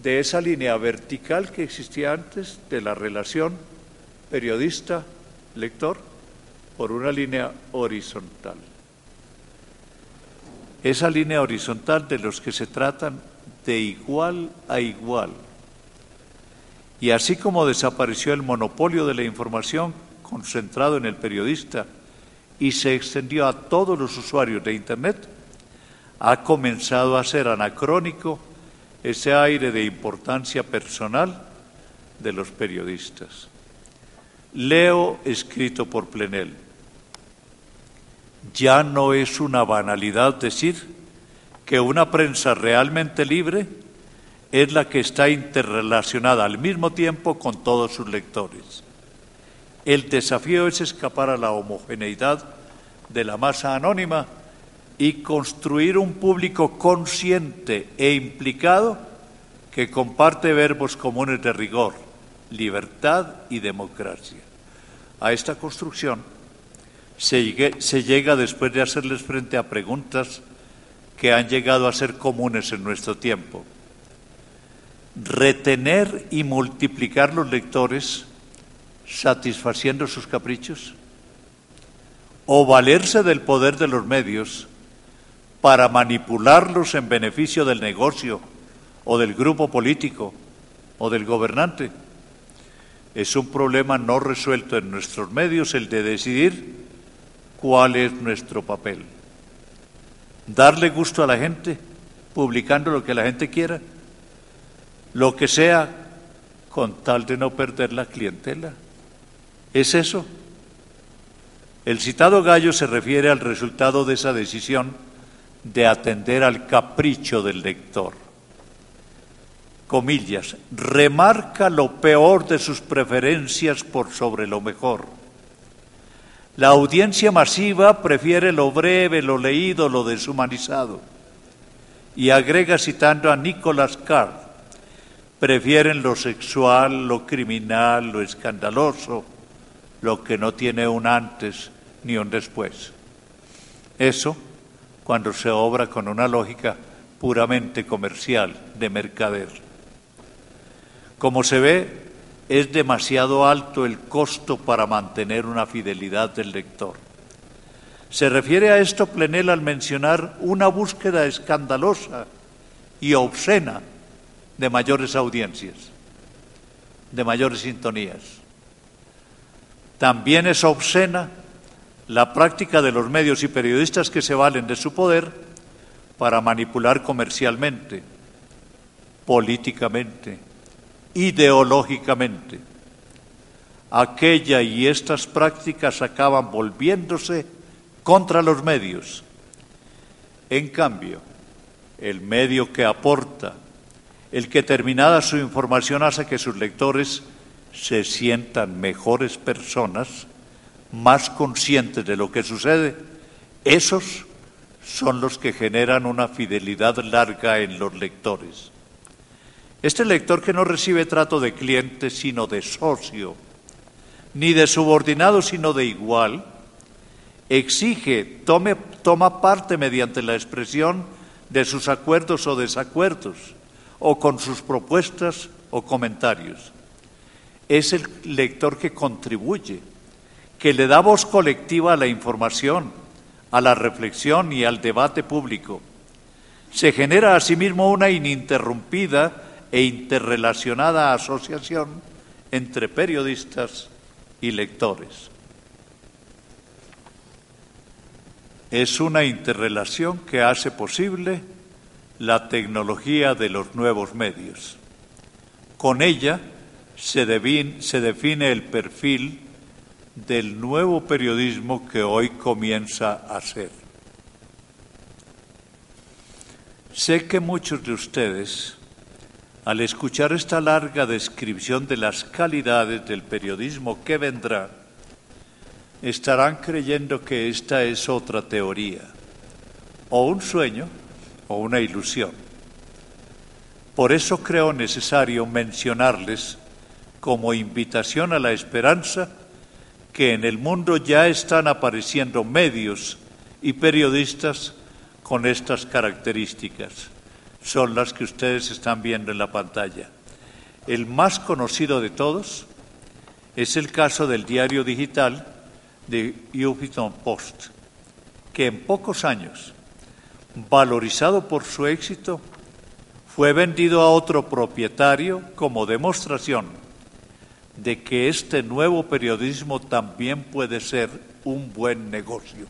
de esa línea vertical que existía antes, de la relación periodista-lector, por una línea horizontal. Esa línea horizontal de los que se tratan de igual a igual. Y así como desapareció el monopolio de la información concentrado en el periodista y se extendió a todos los usuarios de Internet, ha comenzado a ser anacrónico ese aire de importancia personal de los periodistas. Leo escrito por Plenel. Ya no es una banalidad decir que una prensa realmente libre es la que está interrelacionada al mismo tiempo con todos sus lectores. El desafío es escapar a la homogeneidad de la masa anónima y construir un público consciente e implicado que comparte verbos comunes de rigor, libertad y democracia. A esta construcción se llega después de hacerles frente a preguntas que han llegado a ser comunes en nuestro tiempo. ¿Retener y multiplicar los lectores satisfaciendo sus caprichos? ¿O valerse del poder de los medios para manipularlos en beneficio del negocio o del grupo político o del gobernante? Es un problema no resuelto en nuestros medios el de decidir cuál es nuestro papel. ¿Darle gusto a la gente publicando lo que la gente quiera? Lo que sea, con tal de no perder la clientela. ¿Es eso? El citado Gallo se refiere al resultado de esa decisión de atender al capricho del lector. Comillas, remarca lo peor de sus preferencias por sobre lo mejor. La audiencia masiva prefiere lo breve, lo leído, lo deshumanizado. Y agrega citando a Nicholas Carr, prefieren lo sexual, lo criminal, lo escandaloso, lo que no tiene un antes ni un después. Eso cuando se obra con una lógica puramente comercial, de mercader. Como se ve, es demasiado alto el costo para mantener una fidelidad del lector. Se refiere a esto Plenel al mencionar una búsqueda escandalosa y obscena de mayores audiencias, de mayores sintonías. También es obscena la práctica de los medios y periodistas que se valen de su poder para manipular comercialmente, políticamente, ideológicamente. Aquella y estas prácticas acaban volviéndose contra los medios. En cambio, el medio que aporta, el que terminada su información hace que sus lectores se sientan mejores personas, más conscientes de lo que sucede, esos son los que generan una fidelidad larga en los lectores. Este lector que no recibe trato de cliente sino de socio, ni de subordinado sino de igual, exige, toma parte mediante la expresión de sus acuerdos o desacuerdos, o con sus propuestas o comentarios. Es el lector que contribuye, que le da voz colectiva a la información, a la reflexión y al debate público. Se genera asimismo una ininterrumpida e interrelacionada asociación entre periodistas y lectores. Es una interrelación que hace posible la tecnología de los nuevos medios. Con ella se define el perfil del nuevo periodismo que hoy comienza a ser. Sé que muchos de ustedes, al escuchar esta larga descripción de las calidades del periodismo que vendrá, estarán creyendo que esta es otra teoría, o un sueño, o una ilusión. Por eso creo necesario mencionarles como invitación a la esperanza que en el mundo ya están apareciendo medios y periodistas con estas características. Son las que ustedes están viendo en la pantalla. El más conocido de todos es el caso del diario digital The Huffington Post, que en pocos años, valorizado por su éxito, fue vendido a otro propietario como demostración de que este nuevo periodismo también puede ser un buen negocio.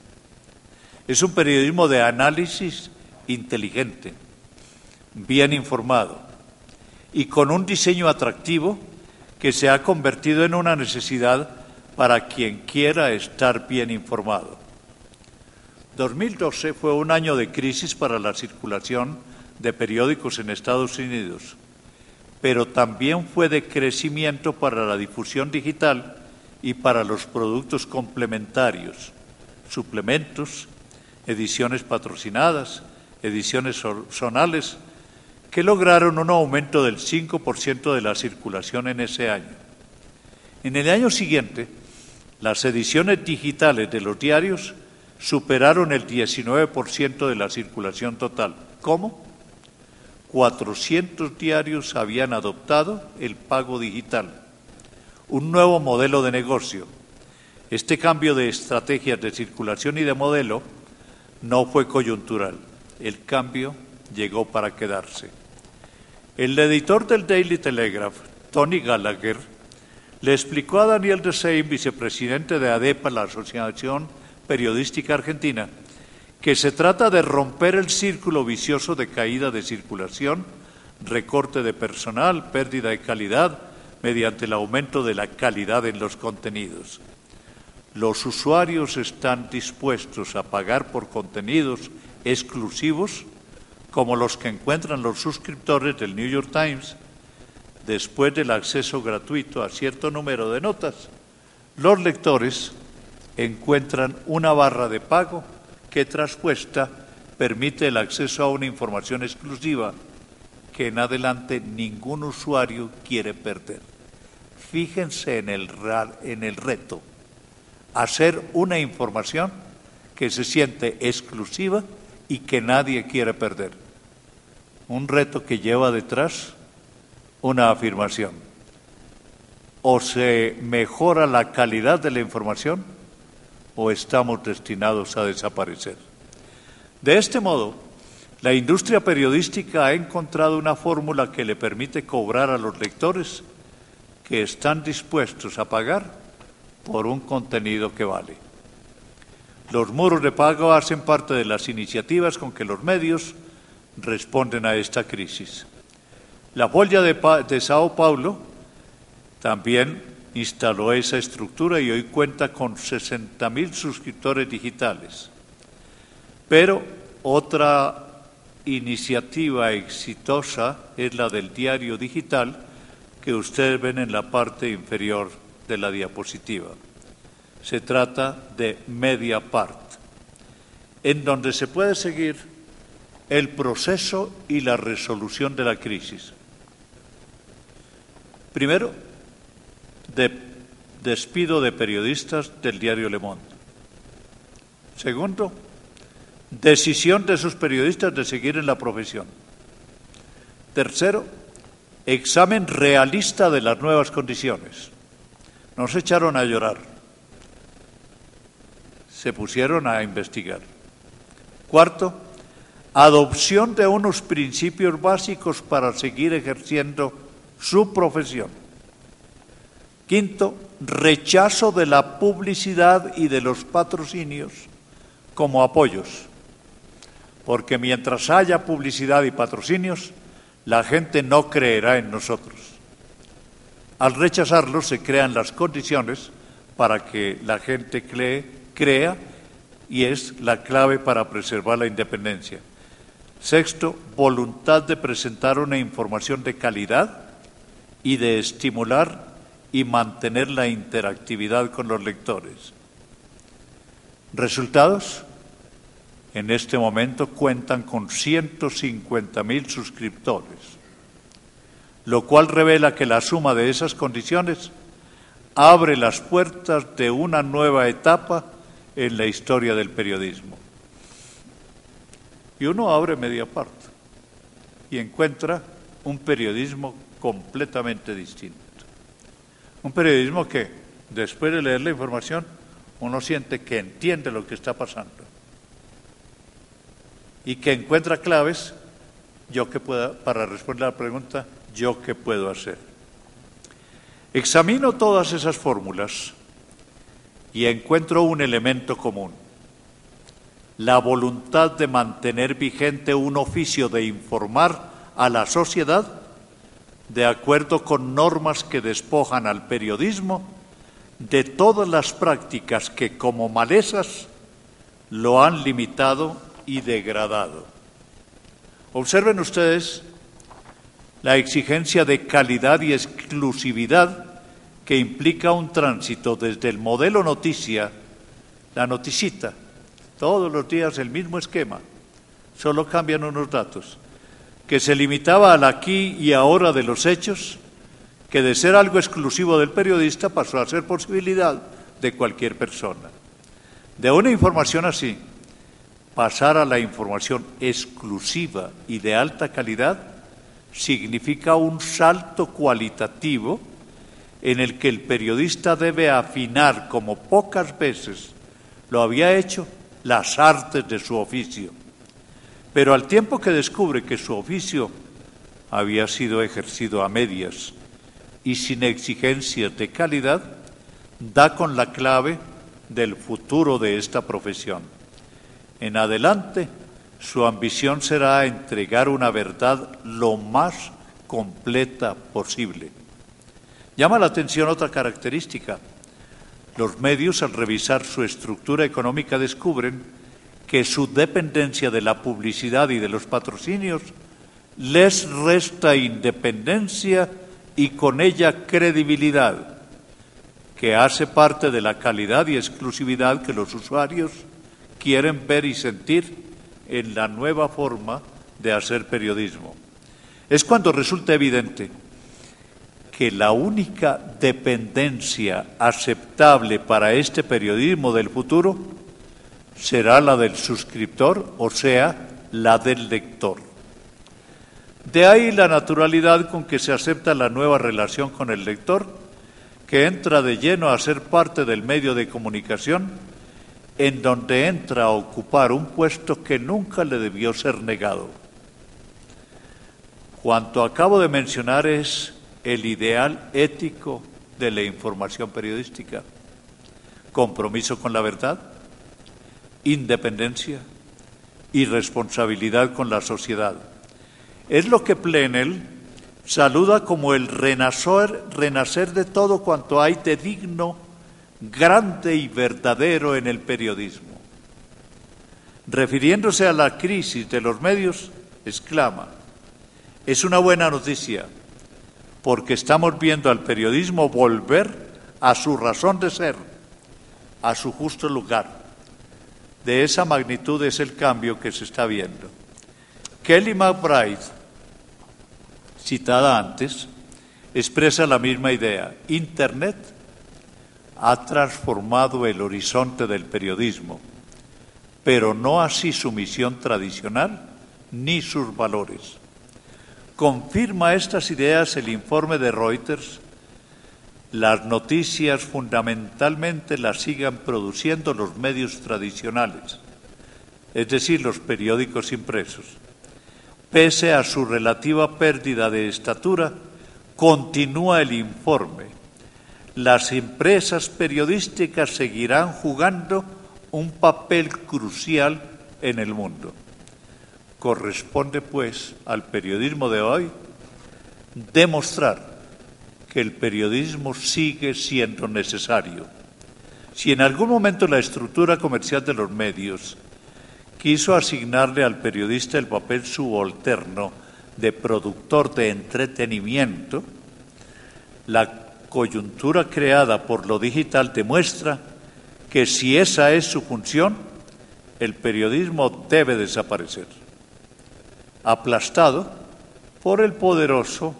Es un periodismo de análisis inteligente, bien informado y con un diseño atractivo que se ha convertido en una necesidad para quien quiera estar bien informado. 2012 fue un año de crisis para la circulación de periódicos en Estados Unidos, pero también fue de crecimiento para la difusión digital y para los productos complementarios, suplementos, ediciones patrocinadas, ediciones zonales, que lograron un aumento del 5% de la circulación en ese año. En el año siguiente, las ediciones digitales de los diarios superaron el 19% de la circulación total. ¿Cómo? 400 diarios habían adoptado el pago digital, un nuevo modelo de negocio. Este cambio de estrategias de circulación y de modelo no fue coyuntural. El cambio llegó para quedarse. El editor del Daily Telegraph, Tony Gallagher, le explicó a Daniel Desein, vicepresidente de ADEPA, la Asociación Periodística Argentina, que se trata de romper el círculo vicioso de caída de circulación, recorte de personal, pérdida de calidad, mediante el aumento de la calidad en los contenidos. Los usuarios están dispuestos a pagar por contenidos exclusivos, como los que encuentran los suscriptores del New York Times, después del acceso gratuito a cierto número de notas. Los lectores encuentran una barra de pago que traspuesta permite el acceso a una información exclusiva que en adelante ningún usuario quiere perder. Fíjense en el reto, hacer una información que se siente exclusiva y que nadie quiere perder. Un reto que lleva detrás una afirmación. O se mejora la calidad de la información o estamos destinados a desaparecer. De este modo, la industria periodística ha encontrado una fórmula que le permite cobrar a los lectores que están dispuestos a pagar por un contenido que vale. Los muros de pago hacen parte de las iniciativas con que los medios responden a esta crisis. La Folha de Sao Paulo también instaló esa estructura y hoy cuenta con 60.000 suscriptores digitales. Pero otra iniciativa exitosa es la del diario digital que ustedes ven en la parte inferior de la diapositiva. Se trata de Mediapart, en donde se puede seguir el proceso y la resolución de la crisis. Primero, despido de periodistas del diario Le Monde. Segundo, decisión de esos periodistas de seguir en la profesión. Tercero, examen realista de las nuevas condiciones. No se echaron a llorar, se pusieron a investigar. Cuarto, adopción de unos principios básicos para seguir ejerciendo su profesión. Quinto, rechazo de la publicidad y de los patrocinios como apoyos, porque mientras haya publicidad y patrocinios, la gente no creerá en nosotros. Al rechazarlos se crean las condiciones para que la gente crea y es la clave para preservar la independencia. Sexto, voluntad de presentar una información de calidad y de estimular y mantener la interactividad con los lectores. ¿Resultados? En este momento cuentan con 150.000 suscriptores, lo cual revela que la suma de esas condiciones abre las puertas de una nueva etapa en la historia del periodismo. Y uno abre Mediapart y encuentra un periodismo completamente distinto. Un periodismo que, después de leer la información, uno siente que entiende lo que está pasando y que encuentra claves para responder a la pregunta, ¿yo qué puedo hacer? Examino todas esas fórmulas y encuentro un elemento común: la voluntad de mantener vigente un oficio de informar a la sociedad de acuerdo con normas que despojan al periodismo de todas las prácticas que, como malezas, lo han limitado y degradado. Observen ustedes la exigencia de calidad y exclusividad que implica un tránsito desde el modelo noticia, la noticita, todos los días el mismo esquema, solo cambian unos datos, que se limitaba al aquí y ahora de los hechos, que de ser algo exclusivo del periodista pasó a ser posibilidad de cualquier persona. De una información así, pasar a la información exclusiva y de alta calidad significa un salto cualitativo en el que el periodista debe afinar, como pocas veces lo había hecho, las artes de su oficio. Pero al tiempo que descubre que su oficio había sido ejercido a medias y sin exigencias de calidad, da con la clave del futuro de esta profesión. En adelante, su ambición será entregar una verdad lo más completa posible. Llama la atención otra característica. Los medios, al revisar su estructura económica, descubren que su dependencia de la publicidad y de los patrocinios les resta independencia y con ella credibilidad, que hace parte de la calidad y exclusividad que los usuarios quieren ver y sentir en la nueva forma de hacer periodismo. Es cuando resulta evidente que la única dependencia aceptable para este periodismo del futuro será la del suscriptor, o sea, la del lector. De ahí la naturalidad con que se acepta la nueva relación con el lector, que entra de lleno a ser parte del medio de comunicación, en donde entra a ocupar un puesto que nunca le debió ser negado. Cuanto acabo de mencionar es el ideal ético de la información periodística: compromiso con la verdad, independencia y responsabilidad con la sociedad. Es lo que Plenel saluda como el renacer de todo cuanto hay de digno, grande y verdadero en el periodismo. Refiriéndose a la crisis de los medios, exclama: es una buena noticia, porque estamos viendo al periodismo volver a su razón de ser, a su justo lugar. De esa magnitud es el cambio que se está viendo. Kelly McBride, citada antes, expresa la misma idea. Internet ha transformado el horizonte del periodismo, pero no así su misión tradicional ni sus valores. Confirma estas ideas el informe de Reuters: las noticias fundamentalmente las siguen produciendo los medios tradicionales, es decir, los periódicos impresos. Pese a su relativa pérdida de estatura, continúa el informe: las empresas periodísticas seguirán jugando un papel crucial en el mundo. Corresponde, pues, al periodismo de hoy demostrar que el periodismo sigue siendo necesario. Si en algún momento la estructura comercial de los medios quiso asignarle al periodista el papel subalterno de productor de entretenimiento, la coyuntura creada por lo digital demuestra que si esa es su función, el periodismo debe desaparecer, aplastado por el poderoso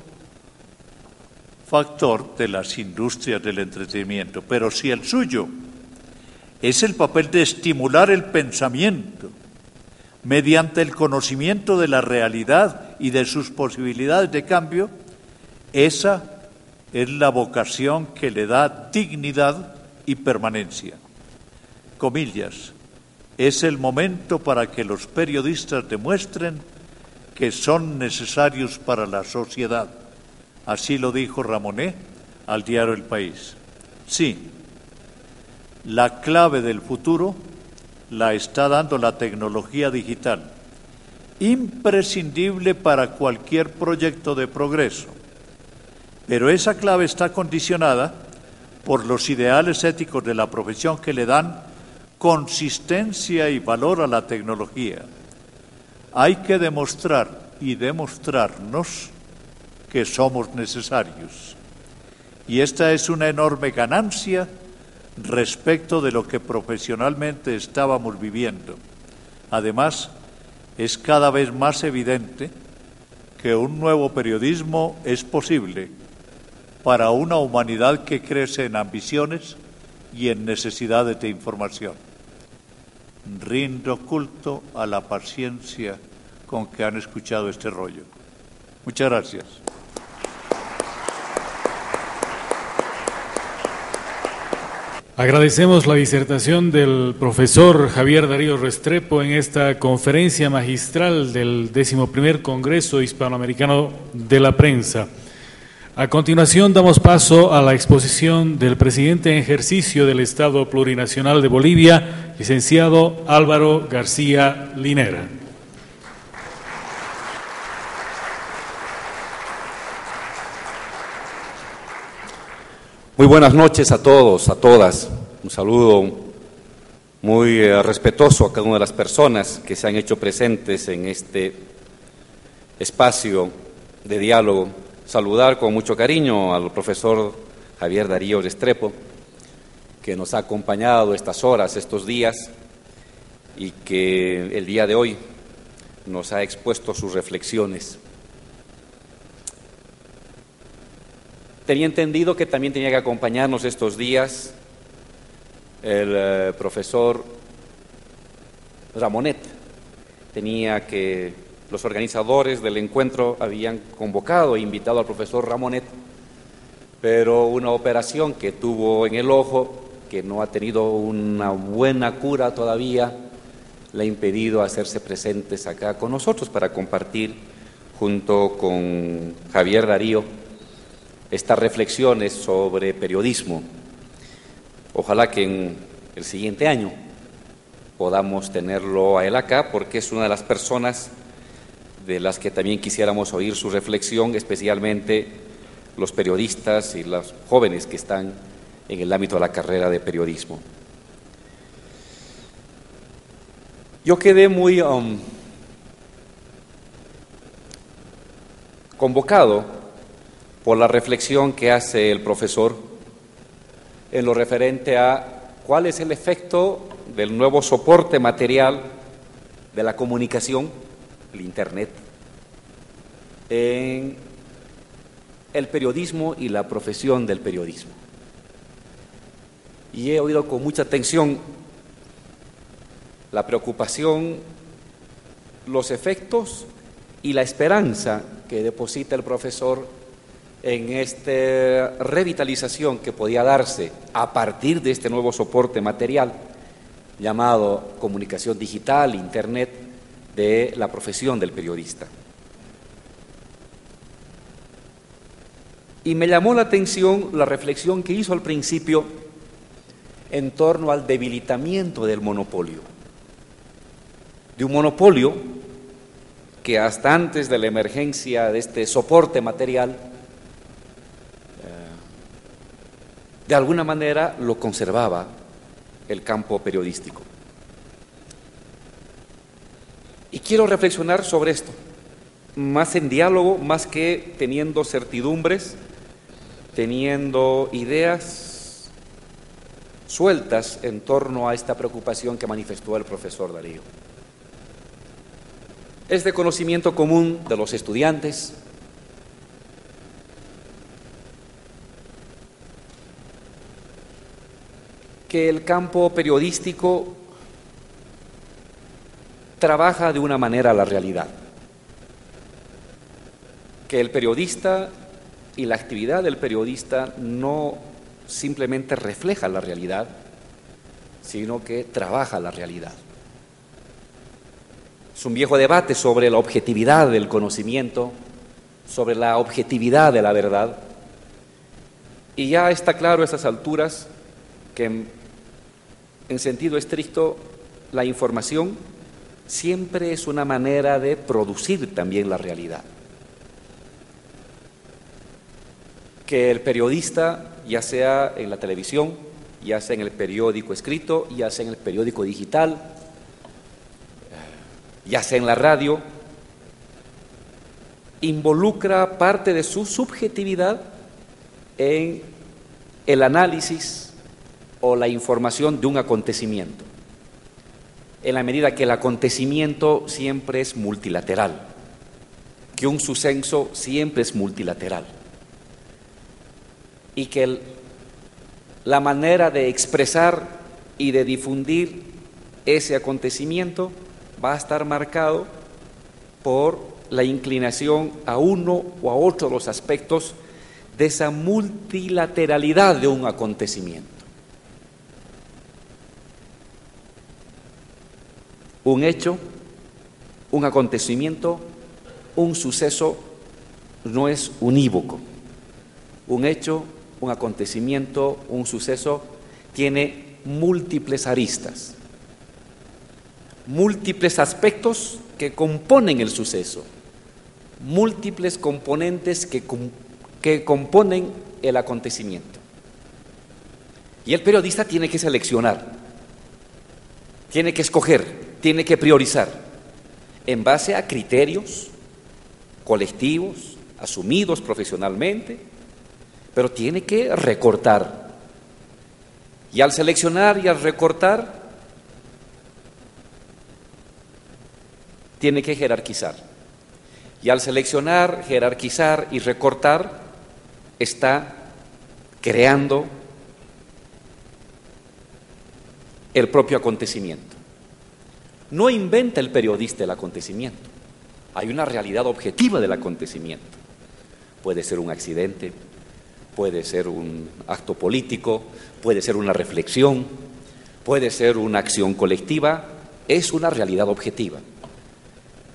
factor de las industrias del entretenimiento. Pero si el suyo es el papel de estimular el pensamiento mediante el conocimiento de la realidad y de sus posibilidades de cambio, esa es la vocación que le da dignidad y permanencia. Comillas, es el momento para que los periodistas demuestren que son necesarios para la sociedad. Así lo dijo Ramonet al diario El País. Sí, la clave del futuro la está dando la tecnología digital, imprescindible para cualquier proyecto de progreso. Pero esa clave está condicionada por los ideales éticos de la profesión, que le dan consistencia y valor a la tecnología, hay que demostrar y demostrarnos que somos necesarios. Y esta es una enorme ganancia respecto de lo que profesionalmente estábamos viviendo. Además, es cada vez más evidente que un nuevo periodismo es posible para una humanidad que crece en ambiciones y en necesidades de información. Rindo culto a la paciencia con que han escuchado este rollo. Muchas gracias. Agradecemos la disertación del profesor Javier Darío Restrepo en esta conferencia magistral del 11º Congreso Hispanoamericano de la Prensa. A continuación damos paso a la exposición del presidente en ejercicio del Estado Plurinacional de Bolivia, licenciado Álvaro García Linera. Muy buenas noches a todos, a todas. Un saludo muy respetuoso a cada una de las personas que se han hecho presentes en este espacio de diálogo. Saludar con mucho cariño al profesor Javier Darío Restrepo, que nos ha acompañado estas horas, estos días, y que el día de hoy nos ha expuesto sus reflexiones. Tenía entendido que también tenía que acompañarnos estos días el profesor Ramonet. Los organizadores del encuentro habían convocado e invitado al profesor Ramonet, pero una operación que tuvo en el ojo, que no ha tenido una buena cura todavía, le ha impedido hacerse presentes acá con nosotros para compartir junto con Javier Darío estas reflexiones sobre periodismo. Ojalá que en el siguiente año podamos tenerlo a él acá, porque es una de las personas de las que también quisiéramos oír su reflexión, especialmente los periodistas y los jóvenes que están en el ámbito de la carrera de periodismo. Yo quedé muy convocado por la reflexión que hace el profesor en lo referente a cuál es el efecto del nuevo soporte material de la comunicación, el Internet, en el periodismo y la profesión del periodismo. Y he oído con mucha atención la preocupación, los efectos y la esperanza que deposita el profesor en esta revitalización que podía darse a partir de este nuevo soporte material llamado comunicación digital, Internet, de la profesión del periodista. Y me llamó la atención la reflexión que hizo al principio en torno al debilitamiento del monopolio. De un monopolio que hasta antes de la emergencia de este soporte material, de alguna manera lo conservaba el campo periodístico. Y quiero reflexionar sobre esto, más en diálogo, más que teniendo certidumbres, teniendo ideas sueltas en torno a esta preocupación que manifestó el profesor Darío. Es de conocimiento común de los estudiantes que el campo periodístico trabaja de una manera la realidad, que el periodista y la actividad del periodista no simplemente refleja la realidad, sino que trabaja la realidad. Es un viejo debate sobre la objetividad del conocimiento, sobre la objetividad de la verdad, y ya está claro a estas alturas que en sentido estricto la información siempre es una manera de producir también la realidad. Que el periodista, ya sea en la televisión, ya sea en el periódico escrito, ya sea en el periódico digital, ya sea en la radio, involucra parte de su subjetividad en el análisis o la información de un acontecimiento, en la medida que el acontecimiento siempre es multilateral, que un suceso siempre es multilateral, y que la manera de expresar y de difundir ese acontecimiento va a estar marcado por la inclinación a uno o a otro de los aspectos de esa multilateralidad de un acontecimiento. Un hecho, un acontecimiento, un suceso no es unívoco. Un hecho, un acontecimiento, un suceso tiene múltiples aristas, múltiples aspectos que componen el suceso, múltiples componentes que componen el acontecimiento. Y el periodista tiene que seleccionar, tiene que escoger, tiene que priorizar en base a criterios colectivos, asumidos profesionalmente, pero tiene que recortar. Y al seleccionar y al recortar, tiene que jerarquizar. Y al seleccionar, jerarquizar y recortar, está creando el propio acontecimiento. No inventa el periodista el acontecimiento. Hay una realidad objetiva del acontecimiento. Puede ser un accidente, puede ser un acto político, puede ser una reflexión, puede ser una acción colectiva, es una realidad objetiva.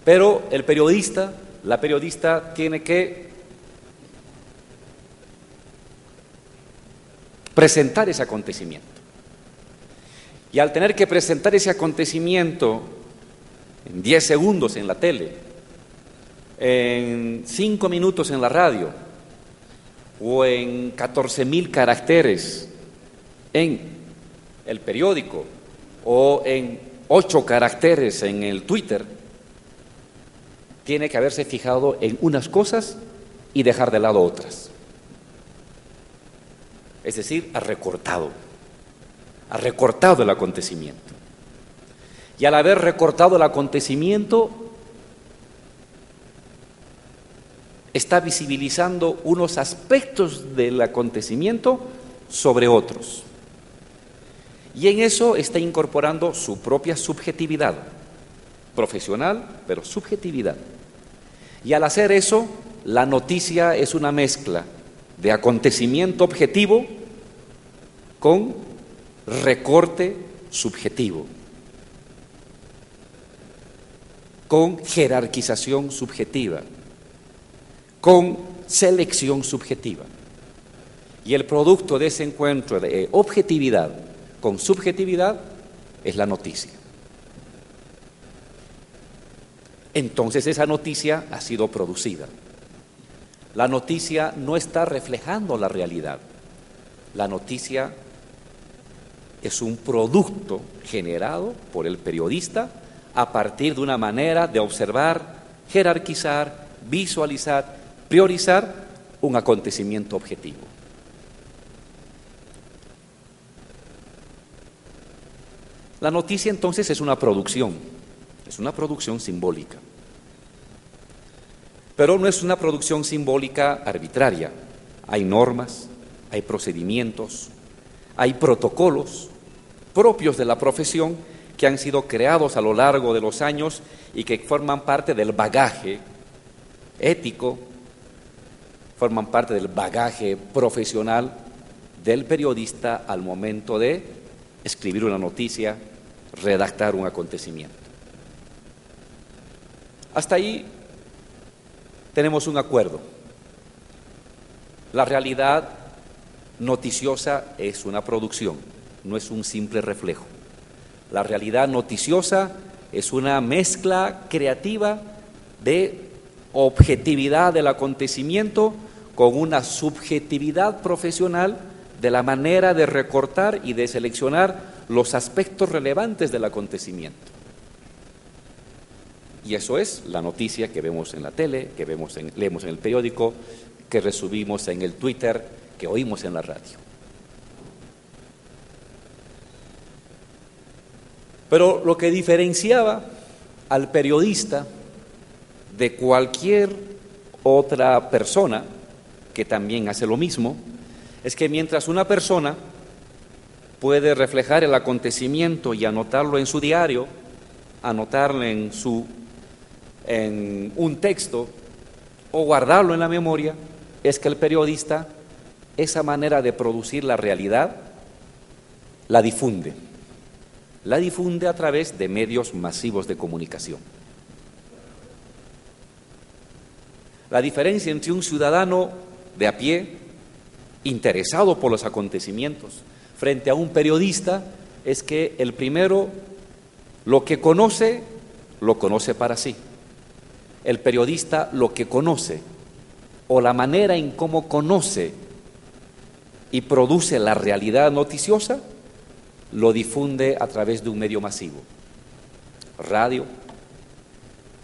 Pero el periodista, la periodista tiene que presentar ese acontecimiento. Y al tener que presentar ese acontecimiento en 10 segundos en la tele, en 5 minutos en la radio o en 14,000 caracteres en el periódico o en 8 caracteres en el Twitter, tiene que haberse fijado en unas cosas y dejar de lado otras. Es decir, ha recortado el acontecimiento. Y al haber recortado el acontecimiento, está visibilizando unos aspectos del acontecimiento sobre otros. Y en eso está incorporando su propia subjetividad, profesional, pero subjetividad. Y al hacer eso, la noticia es una mezcla de acontecimiento objetivo con recorte subjetivo, con jerarquización subjetiva, con selección subjetiva. Y el producto de ese encuentro de objetividad con subjetividad es la noticia. Entonces esa noticia ha sido producida. La noticia no está reflejando la realidad. La noticia es un producto generado por el periodista a partir de una manera de observar, jerarquizar, visualizar, priorizar un acontecimiento objetivo. La noticia entonces es una producción simbólica. Pero no es una producción simbólica arbitraria. Hay normas, hay procedimientos, hay protocolos propios de la profesión que han sido creados a lo largo de los años y que forman parte del bagaje ético, forman parte del bagaje profesional del periodista al momento de escribir una noticia, redactar un acontecimiento. Hasta ahí tenemos un acuerdo. La realidad noticiosa es una producción, no es un simple reflejo. La realidad noticiosa es una mezcla creativa de objetividad del acontecimiento con una subjetividad profesional de la manera de recortar y de seleccionar los aspectos relevantes del acontecimiento. Y eso es la noticia que vemos en la tele, que leemos en el periódico, que resumimos en el Twitter, que oímos en la radio. Pero lo que diferenciaba al periodista de cualquier otra persona que también hace lo mismo, es que mientras una persona puede reflejar el acontecimiento y anotarlo en su diario, anotarlo en un texto o guardarlo en la memoria, es que el periodista, esa manera de producir la realidad, la difunde a través de medios masivos de comunicación. La diferencia entre un ciudadano de a pie, interesado por los acontecimientos, frente a un periodista, es que el primero, lo que conoce, lo conoce para sí. El periodista lo que conoce, o la manera en cómo conoce y produce la realidad noticiosa, lo difunde a través de un medio masivo: radio,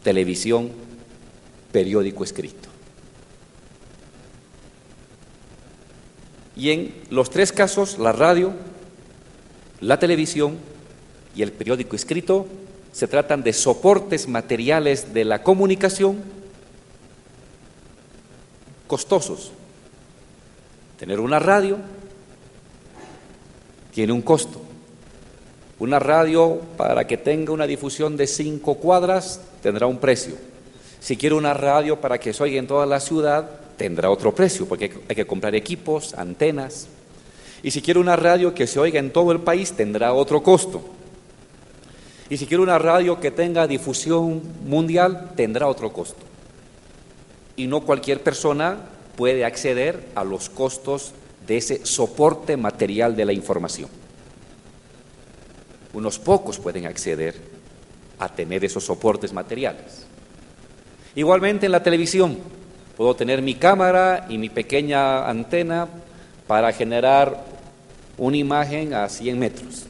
televisión, periódico escrito. Y en los tres casos, la radio, la televisión y el periódico escrito, se tratan de soportes materiales de la comunicación costosos. Tener una radio tiene un costo. Una radio, para que tenga una difusión de 5 cuadras, tendrá un precio. Si quiere una radio para que se oiga en toda la ciudad, tendrá otro precio, porque hay que comprar equipos, antenas. Y si quiere una radio que se oiga en todo el país, tendrá otro costo. Y si quiere una radio que tenga difusión mundial, tendrá otro costo. Y no cualquier persona puede acceder a los costos de ese soporte material de la información. Unos pocos pueden acceder a tener esos soportes materiales. Igualmente en la televisión, puedo tener mi cámara y mi pequeña antena para generar una imagen a 100 metros.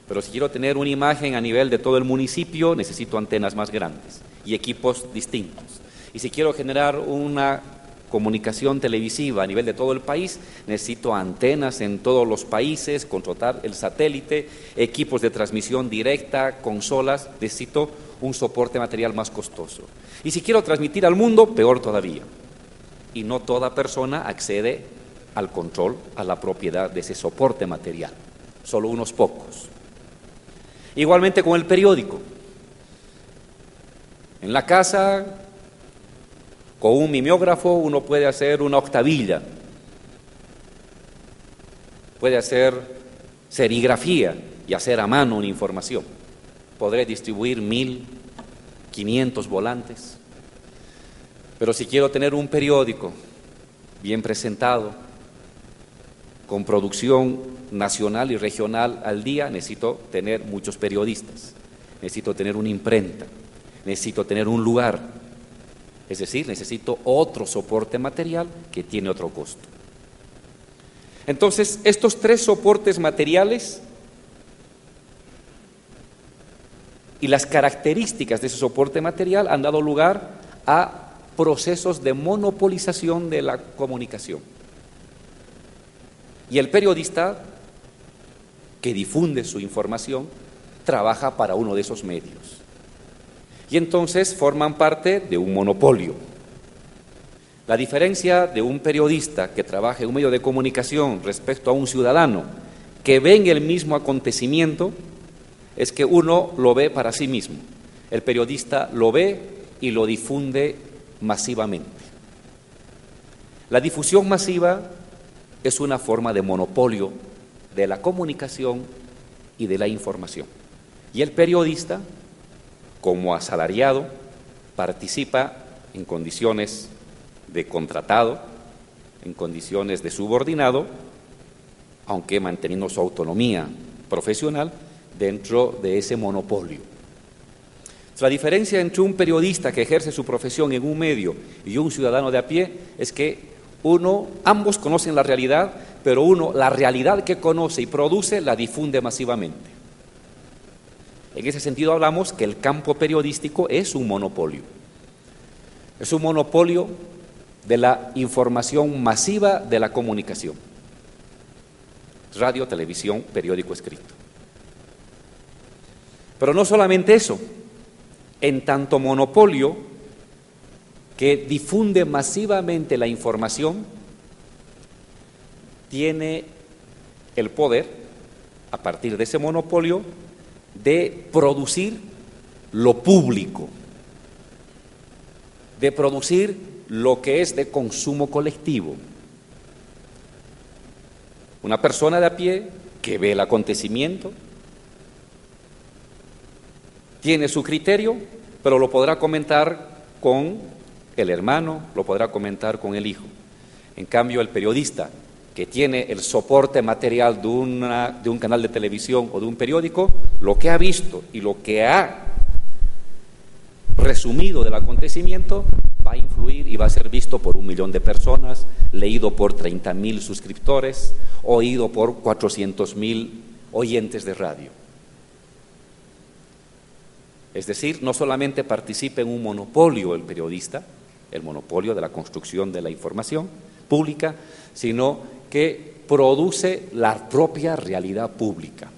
Pero si quiero tener una imagen a nivel de todo el municipio, necesito antenas más grandes y equipos distintos. Y si quiero generar una comunicación televisiva a nivel de todo el país, necesito antenas en todos los países, contratar el satélite, equipos de transmisión directa, consolas, necesito un soporte material más costoso. Y si quiero transmitir al mundo, peor todavía. Y no toda persona accede al control, a la propiedad de ese soporte material, solo unos pocos. Igualmente con el periódico. En la casa, con un mimeógrafo, uno puede hacer una octavilla, puede hacer serigrafía y hacer a mano una información. Podré distribuir 1.500 volantes. Pero si quiero tener un periódico bien presentado, con producción nacional y regional al día, necesito tener muchos periodistas, necesito tener una imprenta, necesito tener un lugar. Es decir, necesito otro soporte material que tiene otro costo. Entonces, estos tres soportes materiales y las características de ese soporte material han dado lugar a procesos de monopolización de la comunicación. Y el periodista que difunde su información trabaja para uno de esos medios. Y entonces forman parte de un monopolio. La diferencia de un periodista que trabaja en un medio de comunicación respecto a un ciudadano que ve en el mismo acontecimiento es que uno lo ve para sí mismo. El periodista lo ve y lo difunde masivamente. La difusión masiva es una forma de monopolio de la comunicación y de la información. Y el periodista, como asalariado, participa en condiciones de contratado, en condiciones de subordinado, aunque manteniendo su autonomía profesional dentro de ese monopolio. La diferencia entre un periodista que ejerce su profesión en un medio y un ciudadano de a pie es que ambos conocen la realidad, pero uno, la realidad que conoce y produce, la difunde masivamente. En ese sentido hablamos que el campo periodístico es un monopolio. Es un monopolio de la información masiva de la comunicación. Radio, televisión, periódico escrito. Pero no solamente eso, en tanto monopolio que difunde masivamente la información, tiene el poder, a partir de ese monopolio, de producir lo público, de producir lo que es de consumo colectivo. Una persona de a pie que ve el acontecimiento, tiene su criterio, pero lo podrá comentar con el hermano, lo podrá comentar con el hijo. En cambio, el periodista que tiene el soporte material de un canal de televisión o de un periódico, lo que ha visto y lo que ha resumido del acontecimiento va a influir y va a ser visto por 1 millón de personas, leído por 30.000 suscriptores, oído por 400.000 oyentes de radio. Es decir, no solamente participa en un monopolio el periodista, el monopolio de la construcción de la información pública, sino que produce la propia realidad pública,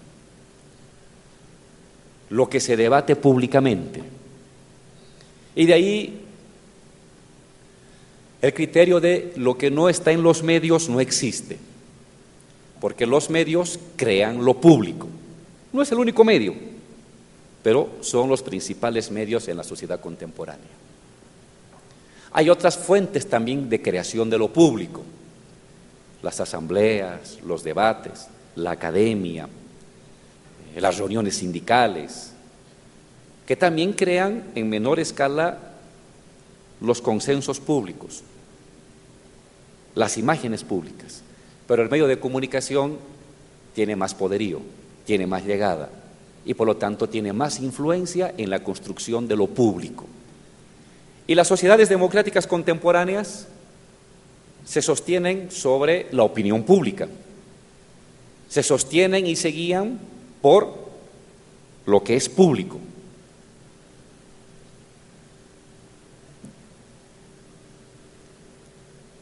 lo que se debate públicamente. Y de ahí el criterio de lo que no está en los medios no existe, porque los medios crean lo público. No es el único medio, pero son los principales medios en la sociedad contemporánea. Hay otras fuentes también de creación de lo público: las asambleas, los debates, la academia, las reuniones sindicales, que también crean en menor escala los consensos públicos, las imágenes públicas. Pero el medio de comunicación tiene más poderío, tiene más llegada y por lo tanto tiene más influencia en la construcción de lo público. Y las sociedades democráticas contemporáneas se sostienen sobre la opinión pública, se sostienen y se guían por lo que es público.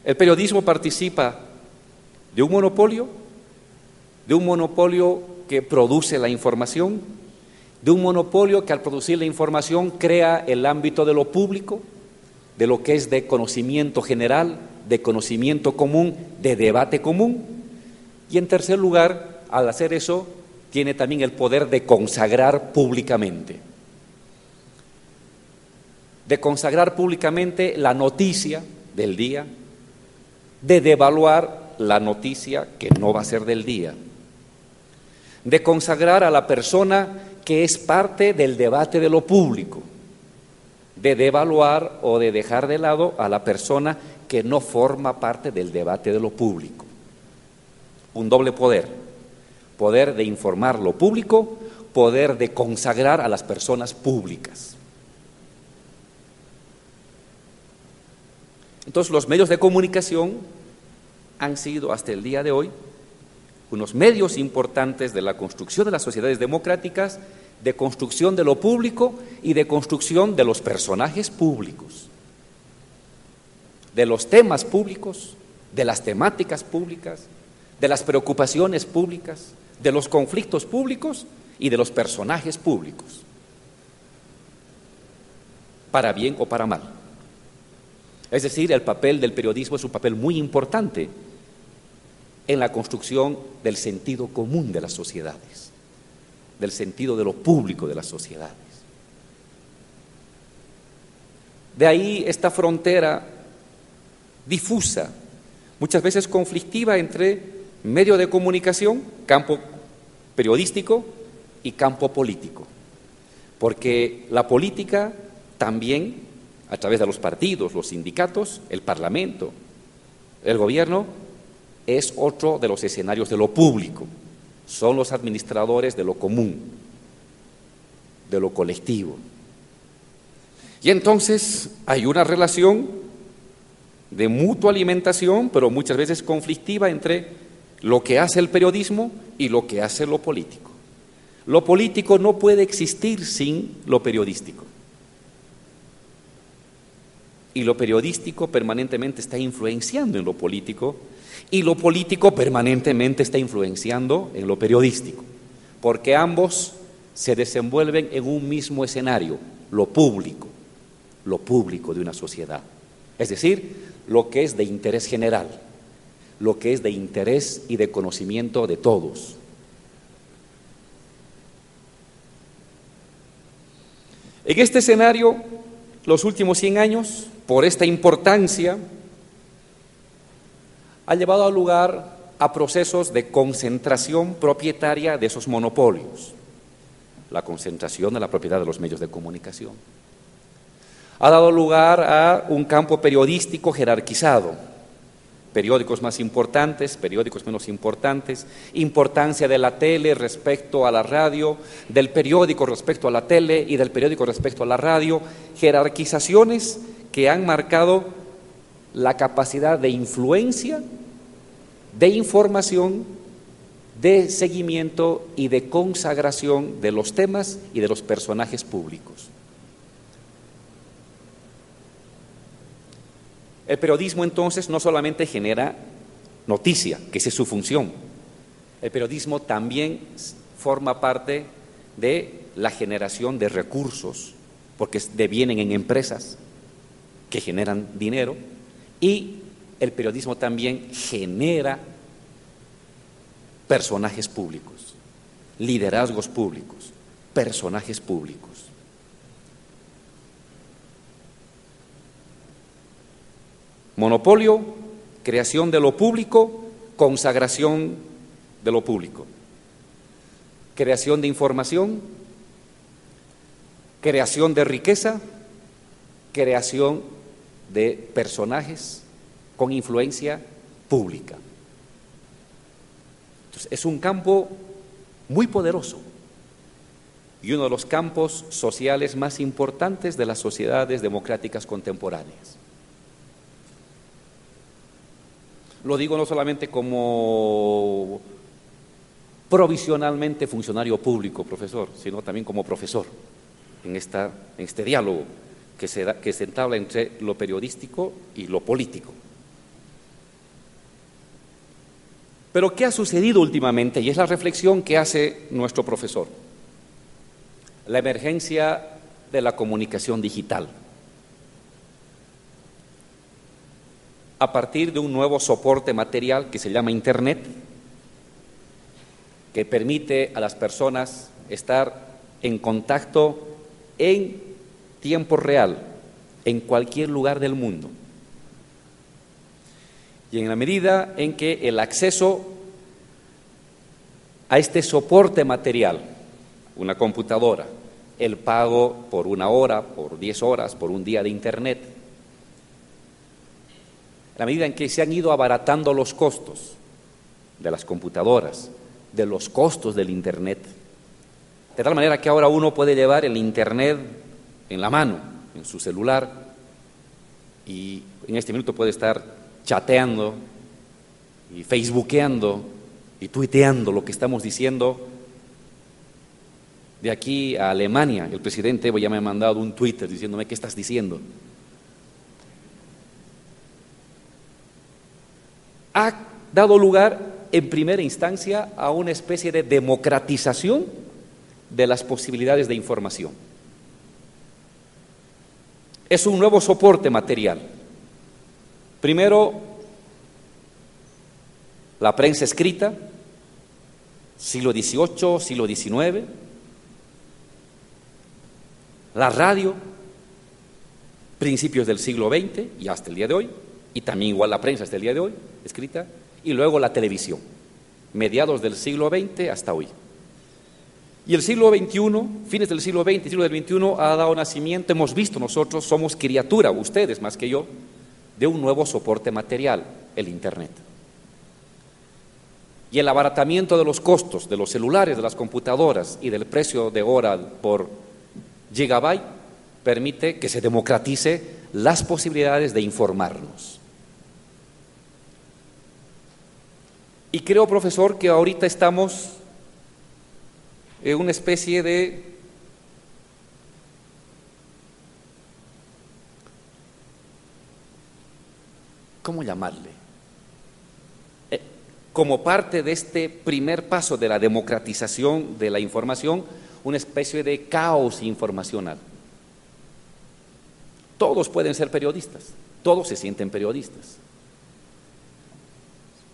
El periodismo participa de un monopolio que produce la información, de un monopolio que al producir la información crea el ámbito de lo público, de lo que es de conocimiento general, de conocimiento común, de debate común. Y en tercer lugar, al hacer eso, tiene también el poder de consagrar públicamente. De consagrar públicamente la noticia del día, de devaluar la noticia que no va a ser del día, de consagrar a la persona que es parte del debate de lo público, de devaluar o de dejar de lado a la persona que no forma parte del debate de lo público. Un doble poder: poder de informar lo público, poder de consagrar a las personas públicas. Entonces, los medios de comunicación han sido hasta el día de hoy unos medios importantes de la construcción de las sociedades democráticas, de construcción de lo público y de construcción de los personajes públicos, de los temas públicos, de las temáticas públicas, de las preocupaciones públicas, de los conflictos públicos y de los personajes públicos, para bien o para mal. Es decir, el papel del periodismo es un papel muy importante en la construcción del sentido común de las sociedades, del sentido de lo público de las sociedades. De ahí esta frontera difusa, muchas veces conflictiva, entre medio de comunicación, campo periodístico, y campo político, porque la política también, a través de los partidos, los sindicatos, el Parlamento, el gobierno, es otro de los escenarios de lo público. Son los administradores de lo común, de lo colectivo. Y entonces hay una relación de mutua alimentación, pero muchas veces conflictiva, entre lo que hace el periodismo y lo que hace lo político. Lo político no puede existir sin lo periodístico. Y lo periodístico permanentemente está influenciando en lo político, y lo político permanentemente está influenciando en lo periodístico, porque ambos se desenvuelven en un mismo escenario, lo público de una sociedad. Es decir, lo que es de interés general, lo que es de interés y de conocimiento de todos. En este escenario, los últimos 100 años, por esta importancia, ha llevado lugar a procesos de concentración propietaria de esos monopolios, la concentración de la propiedad de los medios de comunicación. Ha dado lugar a un campo periodístico jerarquizado, periódicos más importantes, periódicos menos importantes, importancia de la tele respecto a la radio, del periódico respecto a la tele y del periódico respecto a la radio, jerarquizaciones que han marcado la capacidad de influencia, de información, de seguimiento y de consagración de los temas y de los personajes públicos. El periodismo entonces no solamente genera noticia, que esa es su función, el periodismo también forma parte de la generación de recursos, porque devienen en empresas que generan dinero, y el periodismo también genera personajes públicos, liderazgos públicos, personajes públicos. Monopolio, creación de lo público, consagración de lo público. Creación de información, creación de riqueza, creación de personajes con influencia pública. Entonces, es un campo muy poderoso y uno de los campos sociales más importantes de las sociedades democráticas contemporáneas. Lo digo no solamente como provisionalmente funcionario público, profesor, sino también como profesor en este diálogo que se entabla entre lo periodístico y lo político. Pero ¿qué ha sucedido últimamente? Y es la reflexión que hace nuestro profesor. La emergencia de la comunicación digital. A partir de un nuevo soporte material que se llama Internet, que permite a las personas estar en contacto en tiempo real, en cualquier lugar del mundo. Y en la medida en que el acceso a este soporte material, una computadora, el pago por 1 hora, por 10 horas, por un día de Internet, a medida en que se han ido abaratando los costos de las computadoras, de los costos del Internet, de tal manera que ahora uno puede llevar el Internet en la mano, en su celular, y en este minuto puede estar chateando y facebookeando y tuiteando lo que estamos diciendo. De aquí a Alemania, el presidente Evo ya me ha mandado un Twitter diciéndome ¿qué estás diciendo? Ha dado lugar en primera instancia a una especie de democratización de las posibilidades de información. Es un nuevo soporte material. Primero, la prensa escrita, siglo XVIII, siglo XIX, la radio, principios del siglo XX y hasta el día de hoy, y también igual la prensa hasta el día de hoy, escrita, y luego la televisión, mediados del siglo XX hasta hoy. Y el siglo XXI, fines del siglo XX, siglo del XXI, ha dado nacimiento, hemos visto nosotros, somos criatura, ustedes más que yo, de un nuevo soporte material, el Internet. Y el abaratamiento de los costos de los celulares, de las computadoras y del precio de hora por gigabyte permite que se democratice las posibilidades de informarnos. Y creo, profesor, que ahorita estamos en una especie de ¿cómo llamarle? Como parte de este primer paso de la democratización de la información, una especie de caos informacional. Todos pueden ser periodistas, todos se sienten periodistas.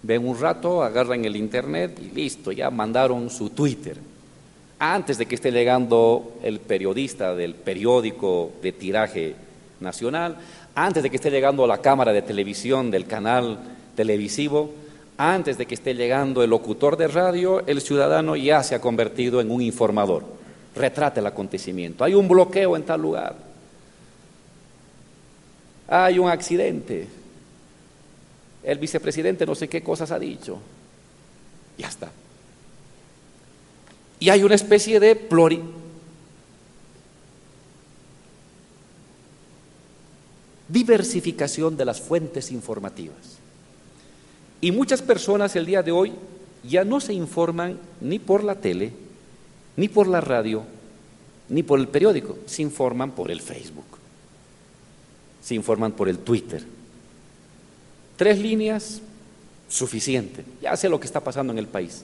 Ven un rato, agarran el internet y listo, ya mandaron su Twitter. Antes de que esté llegando el periodista del periódico de tiraje nacional, antes de que esté llegando a la cámara de televisión del canal televisivo, antes de que esté llegando el locutor de radio, el ciudadano ya se ha convertido en un informador. Retrata el acontecimiento. Hay un bloqueo en tal lugar. Hay un accidente. El vicepresidente no sé qué cosas ha dicho. Ya está. Y hay una especie de diversificación de las fuentes informativas. Y muchas personas el día de hoy ya no se informan ni por la tele, ni por la radio, ni por el periódico, se informan por el Facebook, se informan por el Twitter. 3 líneas, suficiente, ya sé lo que está pasando en el país.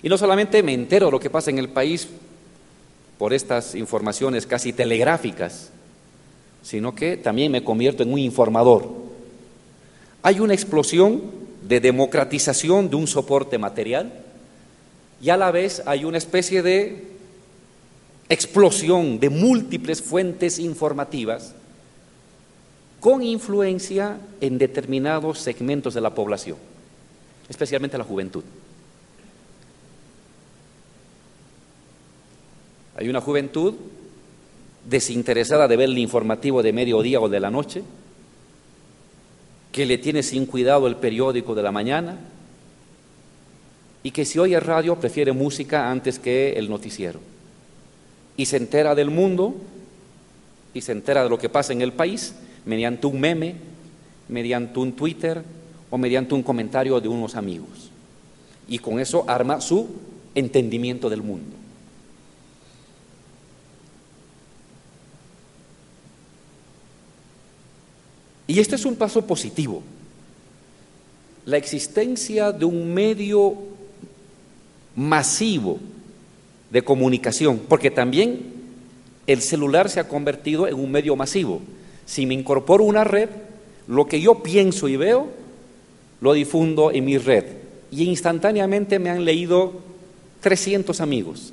Y no solamente me entero de lo que pasa en el país por estas informaciones casi telegráficas, sino que también me convierto en un informador. Hay una explosión de democratización de un soporte material y a la vez hay una especie de explosión de múltiples fuentes informativas con influencia en determinados segmentos de la población, especialmente la juventud. Hay una juventud desinteresada de ver el informativo de mediodía o de la noche, que le tiene sin cuidado el periódico de la mañana y que si oye radio prefiere música antes que el noticiero. Y se entera del mundo y se entera de lo que pasa en el país mediante un meme, mediante un Twitter o mediante un comentario de unos amigos. Y con eso arma su entendimiento del mundo. Y este es un paso positivo. La existencia de un medio masivo de comunicación, porque también el celular se ha convertido en un medio masivo. Si me incorporo a una red, lo que yo pienso y veo, lo difundo en mi red. Y instantáneamente me han leído 300 amigos.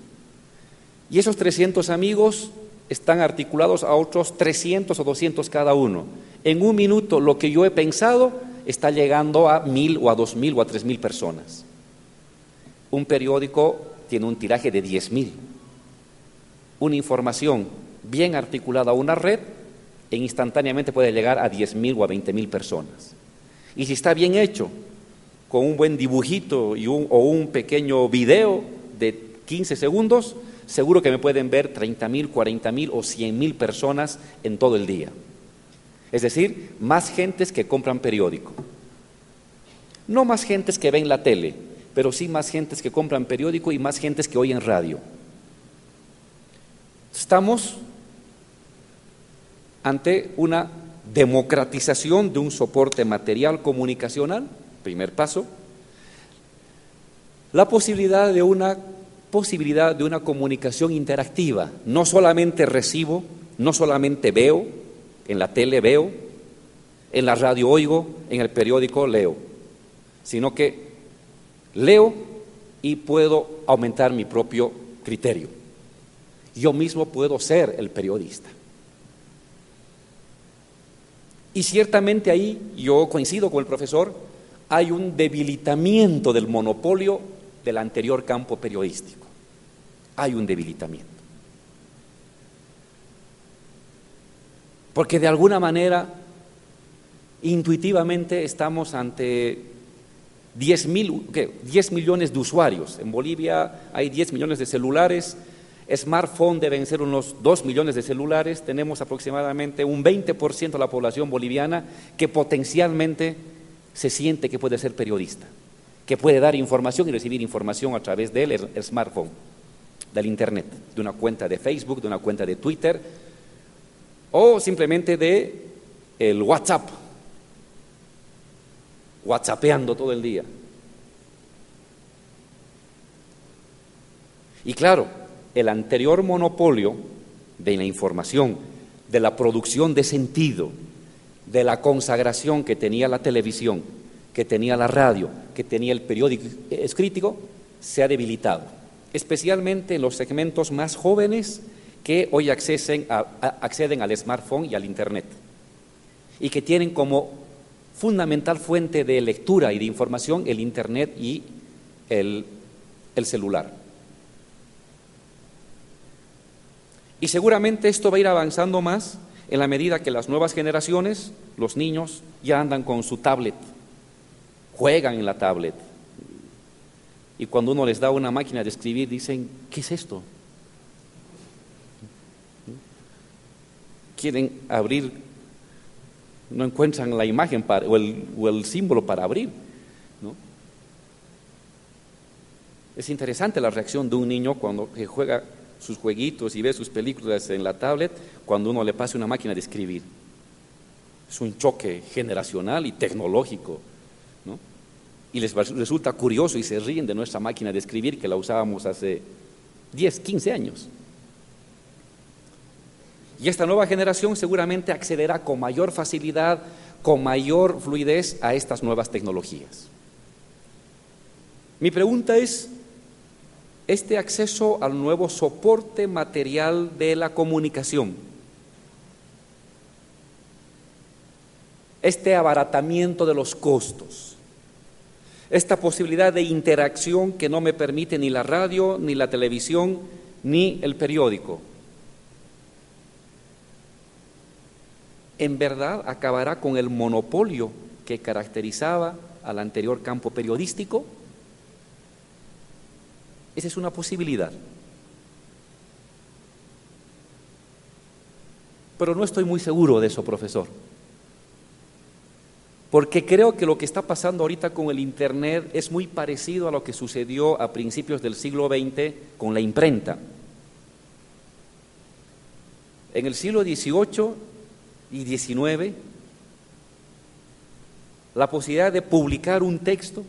Y esos 300 amigos están articulados a otros 300 o 200 cada uno. En un minuto lo que yo he pensado está llegando a 1000 o a 2000 o a 3000 personas. Un periódico tiene un tiraje de 10.000. Una información bien articulada a una red e instantáneamente puede llegar a 10.000 o a 20.000 personas. Y si está bien hecho, con un buen dibujito o un pequeño video de 15 segundos, seguro que me pueden ver 30.000, 40.000 o 100.000 personas en todo el día. Es decir, más gentes que compran periódico. No más gentes que ven la tele, pero sí más gentes que compran periódico y más gentes que oyen radio. Estamos ante una democratización de un soporte material comunicacional, primer paso. La posibilidad de una comunicación interactiva. No solamente recibo, no solamente veo, en la tele veo, en la radio oigo, en el periódico leo, sino que leo y puedo aumentar mi propio criterio. Yo mismo puedo ser el periodista. Y ciertamente ahí, yo coincido con el profesor, hay un debilitamiento del monopolio del anterior campo periodístico. Hay un debilitamiento. Porque de alguna manera, intuitivamente estamos ante 10 millones de usuarios. En Bolivia hay 10 millones de celulares, smartphone deben ser unos 2 millones de celulares, tenemos aproximadamente un 20% de la población boliviana que potencialmente se siente que puede ser periodista. que puede dar información y recibir información a través del smartphone, del Internet, de una cuenta de Facebook, de una cuenta de Twitter o simplemente de el WhatsApp, whatsappeando todo el día. Y claro, el anterior monopolio de la información, de la producción de sentido, de la consagración que tenía la televisión, que tenía la radio, que tenía el periódico escrito, se ha debilitado, especialmente en los segmentos más jóvenes que hoy acceden al smartphone y al Internet, y que tienen como fundamental fuente de lectura y de información el Internet y el celular. Y seguramente esto va a ir avanzando más en la medida que las nuevas generaciones, los niños, ya andan con su tablet, juegan en la tablet. Y cuando uno les da una máquina de escribir, dicen, ¿qué es esto? Quieren abrir, no encuentran la imagen o el símbolo para abrir, ¿no? Es interesante la reacción de un niño cuando juega sus jueguitos y ve sus películas en la tablet, cuando uno le pasa una máquina de escribir. Es un choque generacional y tecnológico, ¿no? Y les resulta curioso y se ríen de nuestra máquina de escribir que la usábamos hace 10, 15 años. Y esta nueva generación seguramente accederá con mayor facilidad, con mayor fluidez a estas nuevas tecnologías. Mi pregunta es, este acceso al nuevo soporte material de la comunicación, este abaratamiento de los costos, esta posibilidad de interacción que no me permite ni la radio, ni la televisión, ni el periódico, ¿en verdad acabará con el monopolio que caracterizaba al anterior campo periodístico? Esa es una posibilidad. Pero no estoy muy seguro de eso, profesor. Porque creo que lo que está pasando ahorita con el Internet es muy parecido a lo que sucedió a principios del siglo XX con la imprenta. En el siglo XVIII y XIX, la posibilidad de publicar un texto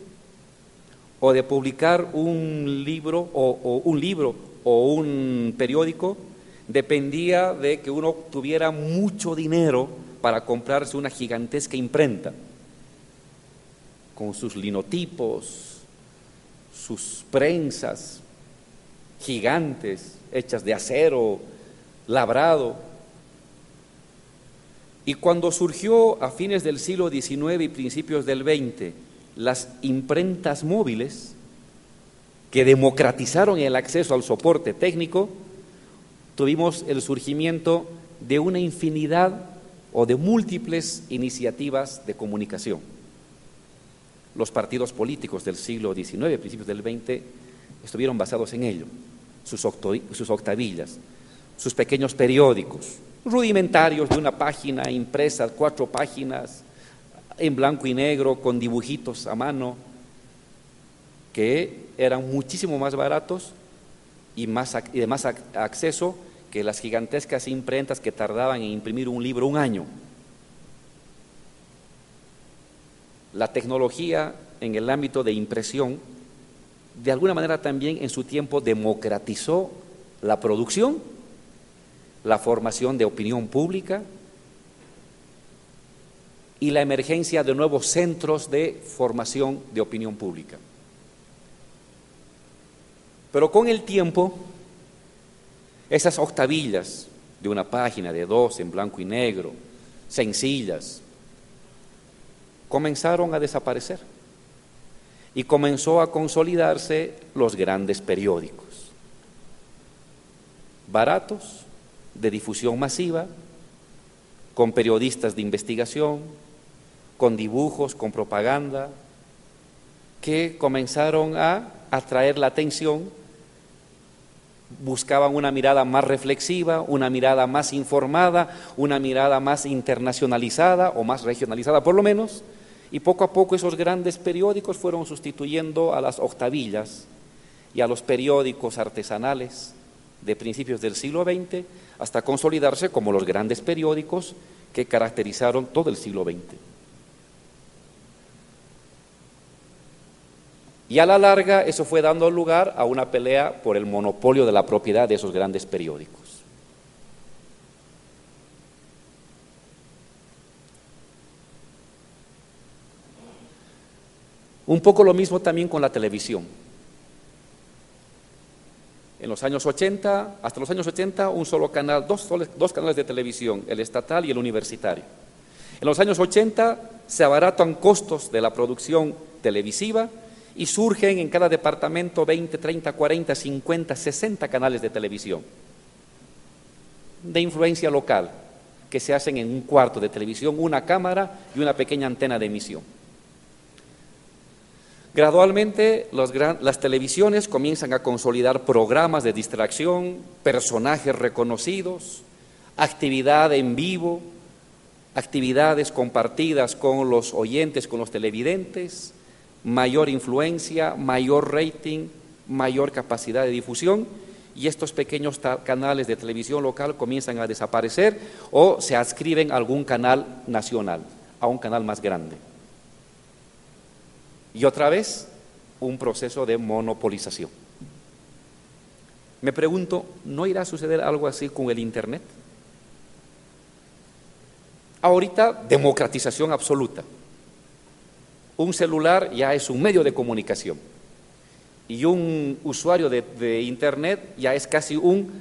o de publicar un libro o un periódico dependía de que uno tuviera mucho dinero para comprarse una gigantesca imprenta con sus linotipos, sus prensas gigantes hechas de acero labrado. Y cuando surgió a fines del siglo XIX y principios del XX las imprentas móviles que democratizaron el acceso al soporte técnico, tuvimos el surgimiento de una infinidad o de múltiples iniciativas de comunicación. Los partidos políticos del siglo XIX, principios del XX, estuvieron basados en ello, sus octavillas, sus pequeños periódicos, rudimentarios de una página impresa, 4 páginas, en blanco y negro, con dibujitos a mano, que eran muchísimo más baratos y de más acceso que las gigantescas imprentas que tardaban en imprimir un libro un año. La tecnología en el ámbito de impresión, de alguna manera también en su tiempo democratizó la producción, la formación de opinión pública y la emergencia de nuevos centros de formación de opinión pública. Pero con el tiempo, esas octavillas de una página, de 2, en blanco y negro, sencillas, comenzaron a desaparecer y comenzó a consolidarse los grandes periódicos, baratos, de difusión masiva, con periodistas de investigación, con dibujos, con propaganda, que comenzaron a atraer la atención, buscaban una mirada más reflexiva, una mirada más informada, una mirada más internacionalizada o más regionalizada por lo menos, Y poco a poco esos grandes periódicos fueron sustituyendo a las octavillas y a los periódicos artesanales de principios del siglo XX, hasta consolidarse como los grandes periódicos que caracterizaron todo el siglo XX. Y a la larga eso fue dando lugar a una pelea por el monopolio de la propiedad de esos grandes periódicos. Un poco lo mismo también con la televisión. En los años 80, hasta los años 80, un solo canal, dos canales de televisión, el estatal y el universitario. En los años 80 se abaratan costos de la producción televisiva y surgen en cada departamento 20, 30, 40, 50, 60 canales de televisión de influencia local que se hacen en un cuarto de televisión, una cámara y una pequeña antena de emisión. Gradualmente las televisiones comienzan a consolidar programas de distracción, personajes reconocidos, actividad en vivo, actividades compartidas con los oyentes, con los televidentes, mayor influencia, mayor rating, mayor capacidad de difusión, y estos pequeños canales de televisión local comienzan a desaparecer o se adscriben a algún canal nacional, a un canal más grande. Y otra vez, un proceso de monopolización. Me pregunto, ¿no irá a suceder algo así con el Internet? Ahorita, democratización absoluta. Un celular ya es un medio de comunicación y un usuario de Internet ya es casi un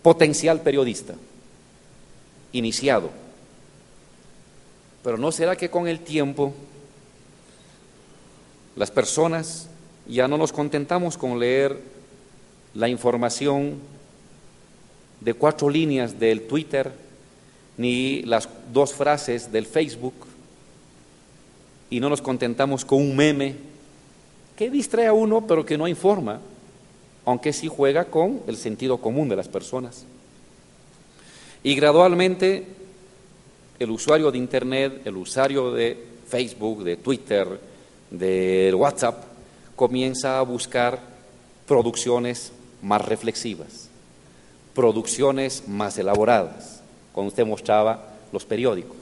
potencial periodista, iniciado. Pero ¿no será que con el tiempo las personas ya no nos contentamos con leer la información de 4 líneas del Twitter, ni las 2 frases del Facebook, y no nos contentamos con un meme que distrae a uno pero que no informa, aunque sí juega con el sentido común de las personas? Y gradualmente el usuario de Internet, el usuario de Facebook, de Twitter, del WhatsApp, comienza a buscar producciones más reflexivas, producciones más elaboradas, como usted mostraba los periódicos.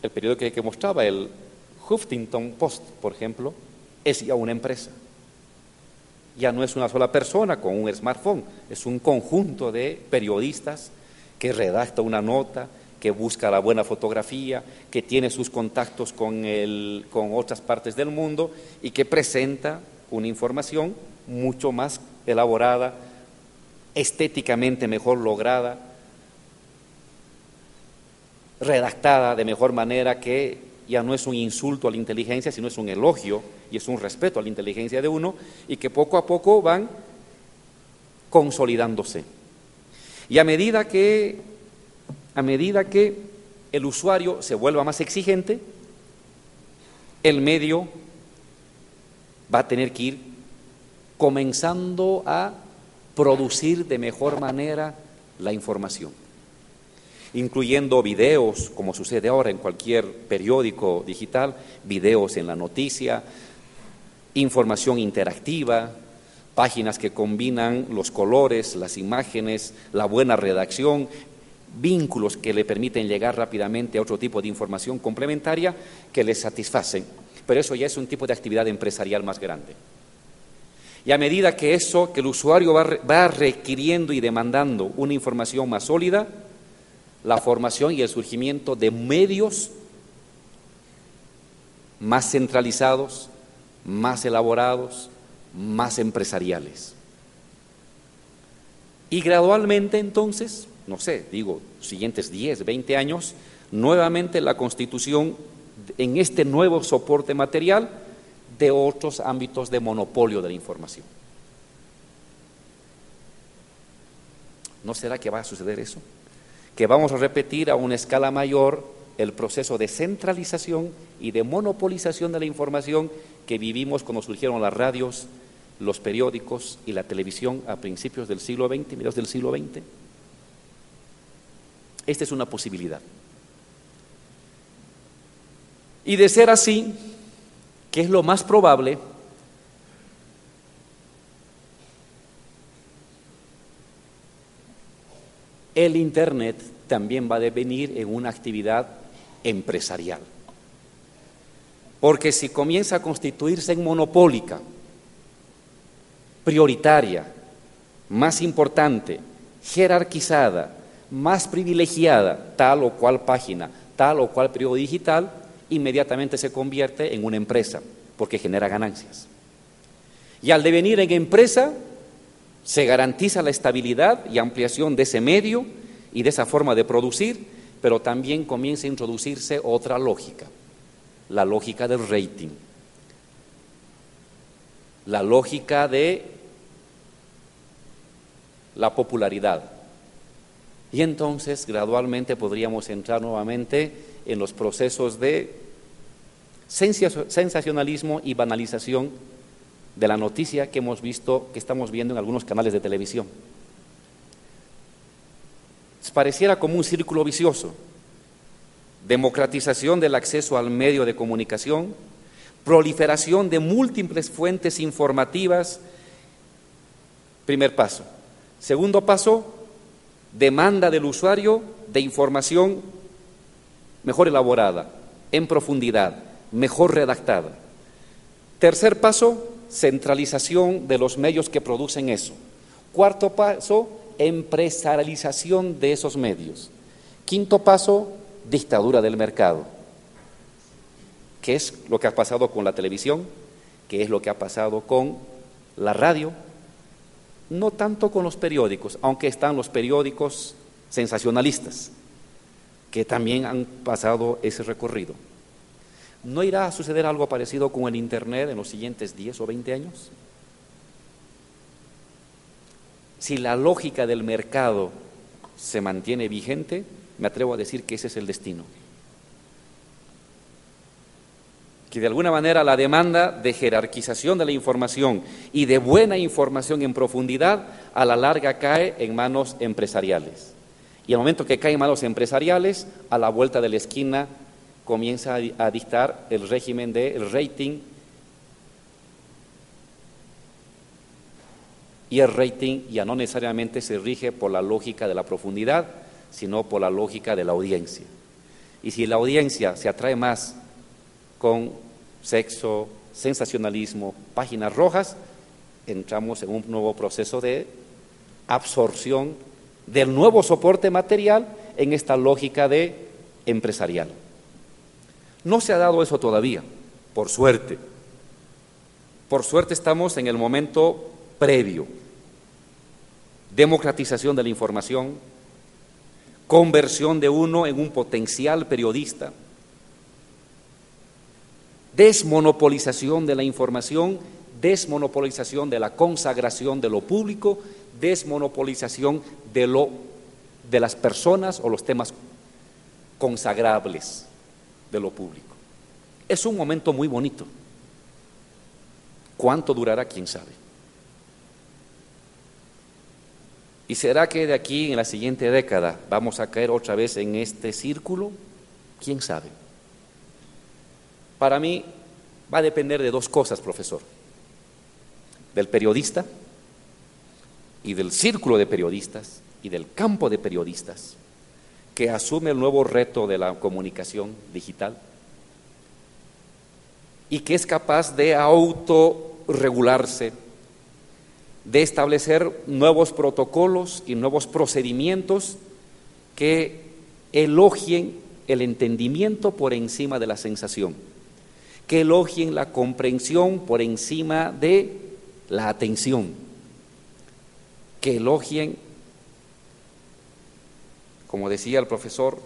El periódico que mostraba, el Huffington Post, por ejemplo, es ya una empresa. Ya no es una sola persona con un smartphone, es un conjunto de periodistas que redacta una nota, que busca la buena fotografía, que tiene sus contactos con otras partes del mundo y que presenta una información mucho más elaborada, estéticamente mejor lograda, redactada de mejor manera, que ya no es un insulto a la inteligencia, sino es un elogio y es un respeto a la inteligencia de uno, y que poco a poco van consolidándose. Y a medida que el usuario se vuelva más exigente, el medio va a tener que ir comenzando a producir de mejor manera la información, incluyendo videos, como sucede ahora en cualquier periódico digital, videos en la noticia, información interactiva, páginas que combinan los colores, las imágenes, la buena redacción, vínculos que le permiten llegar rápidamente a otro tipo de información complementaria que les satisfacen. Pero eso ya es un tipo de actividad empresarial más grande. Y a medida que el usuario va requiriendo y demandando una información más sólida, la formación y el surgimiento de medios más centralizados, más elaborados, más empresariales. Y gradualmente entonces, no sé, siguientes 10, 20 años, nuevamente la constitución en este nuevo soporte material de otros ámbitos de monopolio de la información. ¿No será que va a suceder eso? Que vamos a repetir a una escala mayor el proceso de centralización y de monopolización de la información que vivimos cuando surgieron las radios, los periódicos y la televisión a principios del siglo XX, mediados del siglo XX. Esta es una posibilidad. Y de ser así, ¿qué es lo más probable? El Internet también va a devenir en una actividad empresarial. Porque si comienza a constituirse en monopólica, prioritaria, más importante, jerarquizada, más privilegiada, tal o cual página, tal o cual periodo digital, inmediatamente se convierte en una empresa, porque genera ganancias. Y al devenir en empresa, se garantiza la estabilidad y ampliación de ese medio y de esa forma de producir, pero también comienza a introducirse otra lógica, la lógica del rating, la lógica de la popularidad. Y entonces gradualmente podríamos entrar nuevamente en los procesos de sensacionalismo y banalización de la noticia que hemos visto, que estamos viendo en algunos canales de televisión. Pareciera como un círculo vicioso: democratización del acceso al medio de comunicación, proliferación de múltiples fuentes informativas, primer paso. Segundo paso, demanda del usuario de información mejor elaborada, en profundidad, mejor redactada. Tercer paso, centralización de los medios que producen eso. Cuarto paso, empresarialización de esos medios. Quinto paso, dictadura del mercado. ¿Qué es lo que ha pasado con la televisión? ¿Qué es lo que ha pasado con la radio? No tanto con los periódicos, aunque están los periódicos sensacionalistas, que también han pasado ese recorrido. ¿No irá a suceder algo parecido con el Internet en los siguientes 10 o 20 años? Si la lógica del mercado se mantiene vigente, me atrevo a decir que ese es el destino. Que de alguna manera la demanda de jerarquización de la información y de buena información en profundidad a la larga cae en manos empresariales. Y al momento que cae en manos empresariales, a la vuelta de la esquina comienza a dictar el régimen del rating, y el rating ya no necesariamente se rige por la lógica de la profundidad, sino por la lógica de la audiencia. Y si la audiencia se atrae más con sexo, sensacionalismo, páginas rojas, entramos en un nuevo proceso de absorción del nuevo soporte material en esta lógica de empresarial. No se ha dado eso todavía, por suerte. Por suerte estamos en el momento previo. Democratización de la información, conversión de uno en un potencial periodista, desmonopolización de la información, desmonopolización de la consagración de lo público, desmonopolización de las personas o los temas consagrables de lo público. Es un momento muy bonito. ¿Cuánto durará? ¿Quién sabe? ¿Y será que de aquí en la siguiente década vamos a caer otra vez en este círculo? ¿Quién sabe? Para mí va a depender de dos cosas, profesor: del periodista y del círculo de periodistas y del campo de periodistas que asume el nuevo reto de la comunicación digital y que es capaz de autorregularse, de establecer nuevos protocolos y nuevos procedimientos que elogien el entendimiento por encima de la sensación, que elogien la comprensión por encima de la atención, que elogien, como decía el profesor,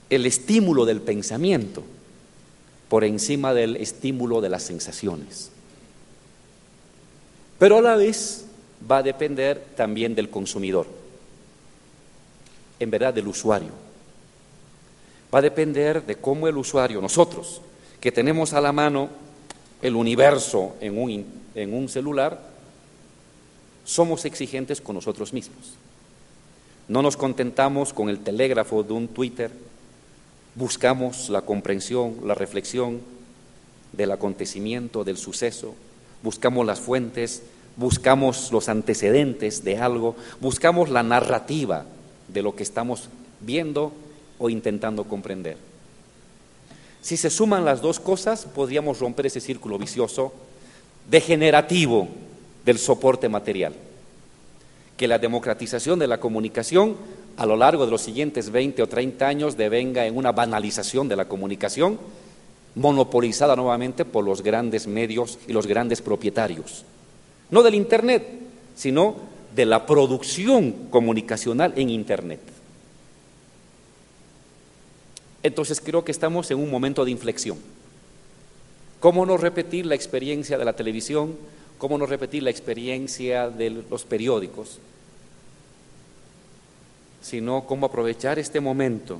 el estímulo del pensamiento por encima del estímulo de las sensaciones. Pero a la vez va a depender también del consumidor, en verdad del usuario. Va a depender de cómo el usuario, nosotros, que tenemos a la mano el universo en un celular, somos exigentes con nosotros mismos. No nos contentamos con el telégrafo de un Twitter, buscamos la comprensión, la reflexión del acontecimiento, del suceso, buscamos las fuentes, buscamos los antecedentes de algo, buscamos la narrativa de lo que estamos viendo o intentando comprender. Si se suman las dos cosas, podríamos romper ese círculo vicioso degenerativo del soporte material. Que la democratización de la comunicación a lo largo de los siguientes 20 o 30 años devenga en una banalización de la comunicación, monopolizada nuevamente por los grandes medios y los grandes propietarios. No del Internet, sino de la producción comunicacional en Internet. Entonces creo que estamos en un momento de inflexión. ¿Cómo no repetir la experiencia de la televisión? ¿Cómo no repetir la experiencia de los periódicos? Sino cómo aprovechar este momento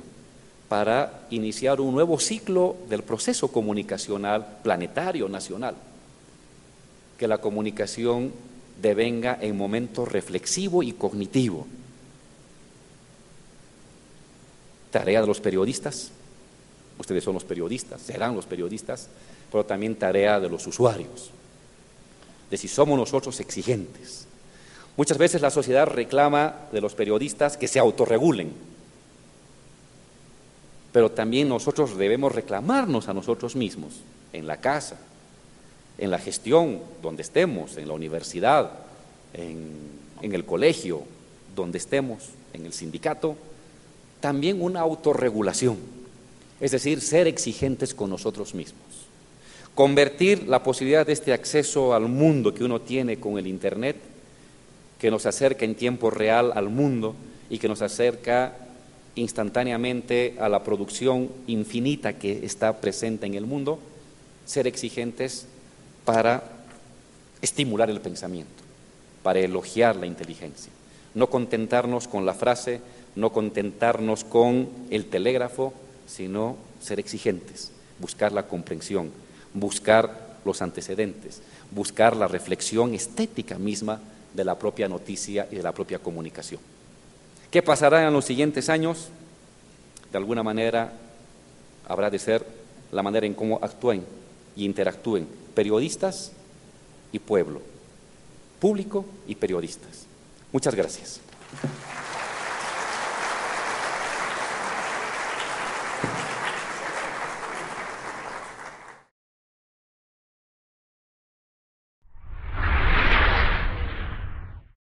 para iniciar un nuevo ciclo del proceso comunicacional planetario, nacional. Que la comunicación devenga en momento reflexivo y cognitivo. Tarea de los periodistas, ustedes son los periodistas, serán los periodistas, pero también tarea de los usuarios, de si somos nosotros exigentes. Muchas veces la sociedad reclama de los periodistas que se autorregulen, pero también nosotros debemos reclamarnos a nosotros mismos, en la casa, en la gestión, donde estemos, en la universidad, en el colegio, donde estemos, en el sindicato, también una autorregulación, es decir, ser exigentes con nosotros mismos. Convertir la posibilidad de este acceso al mundo que uno tiene con el Internet, que nos acerca en tiempo real al mundo y que nos acerca instantáneamente a la producción infinita que está presente en el mundo, ser exigentes para estimular el pensamiento, para elogiar la inteligencia, no contentarnos con la frase, no contentarnos con el telégrafo, sino ser exigentes, buscar la comprensión, buscar los antecedentes, buscar la reflexión estética misma de la propia noticia y de la propia comunicación. ¿Qué pasará en los siguientes años? De alguna manera habrá de ser la manera en cómo actúen y interactúen periodistas y pueblo, público y periodistas. Muchas gracias.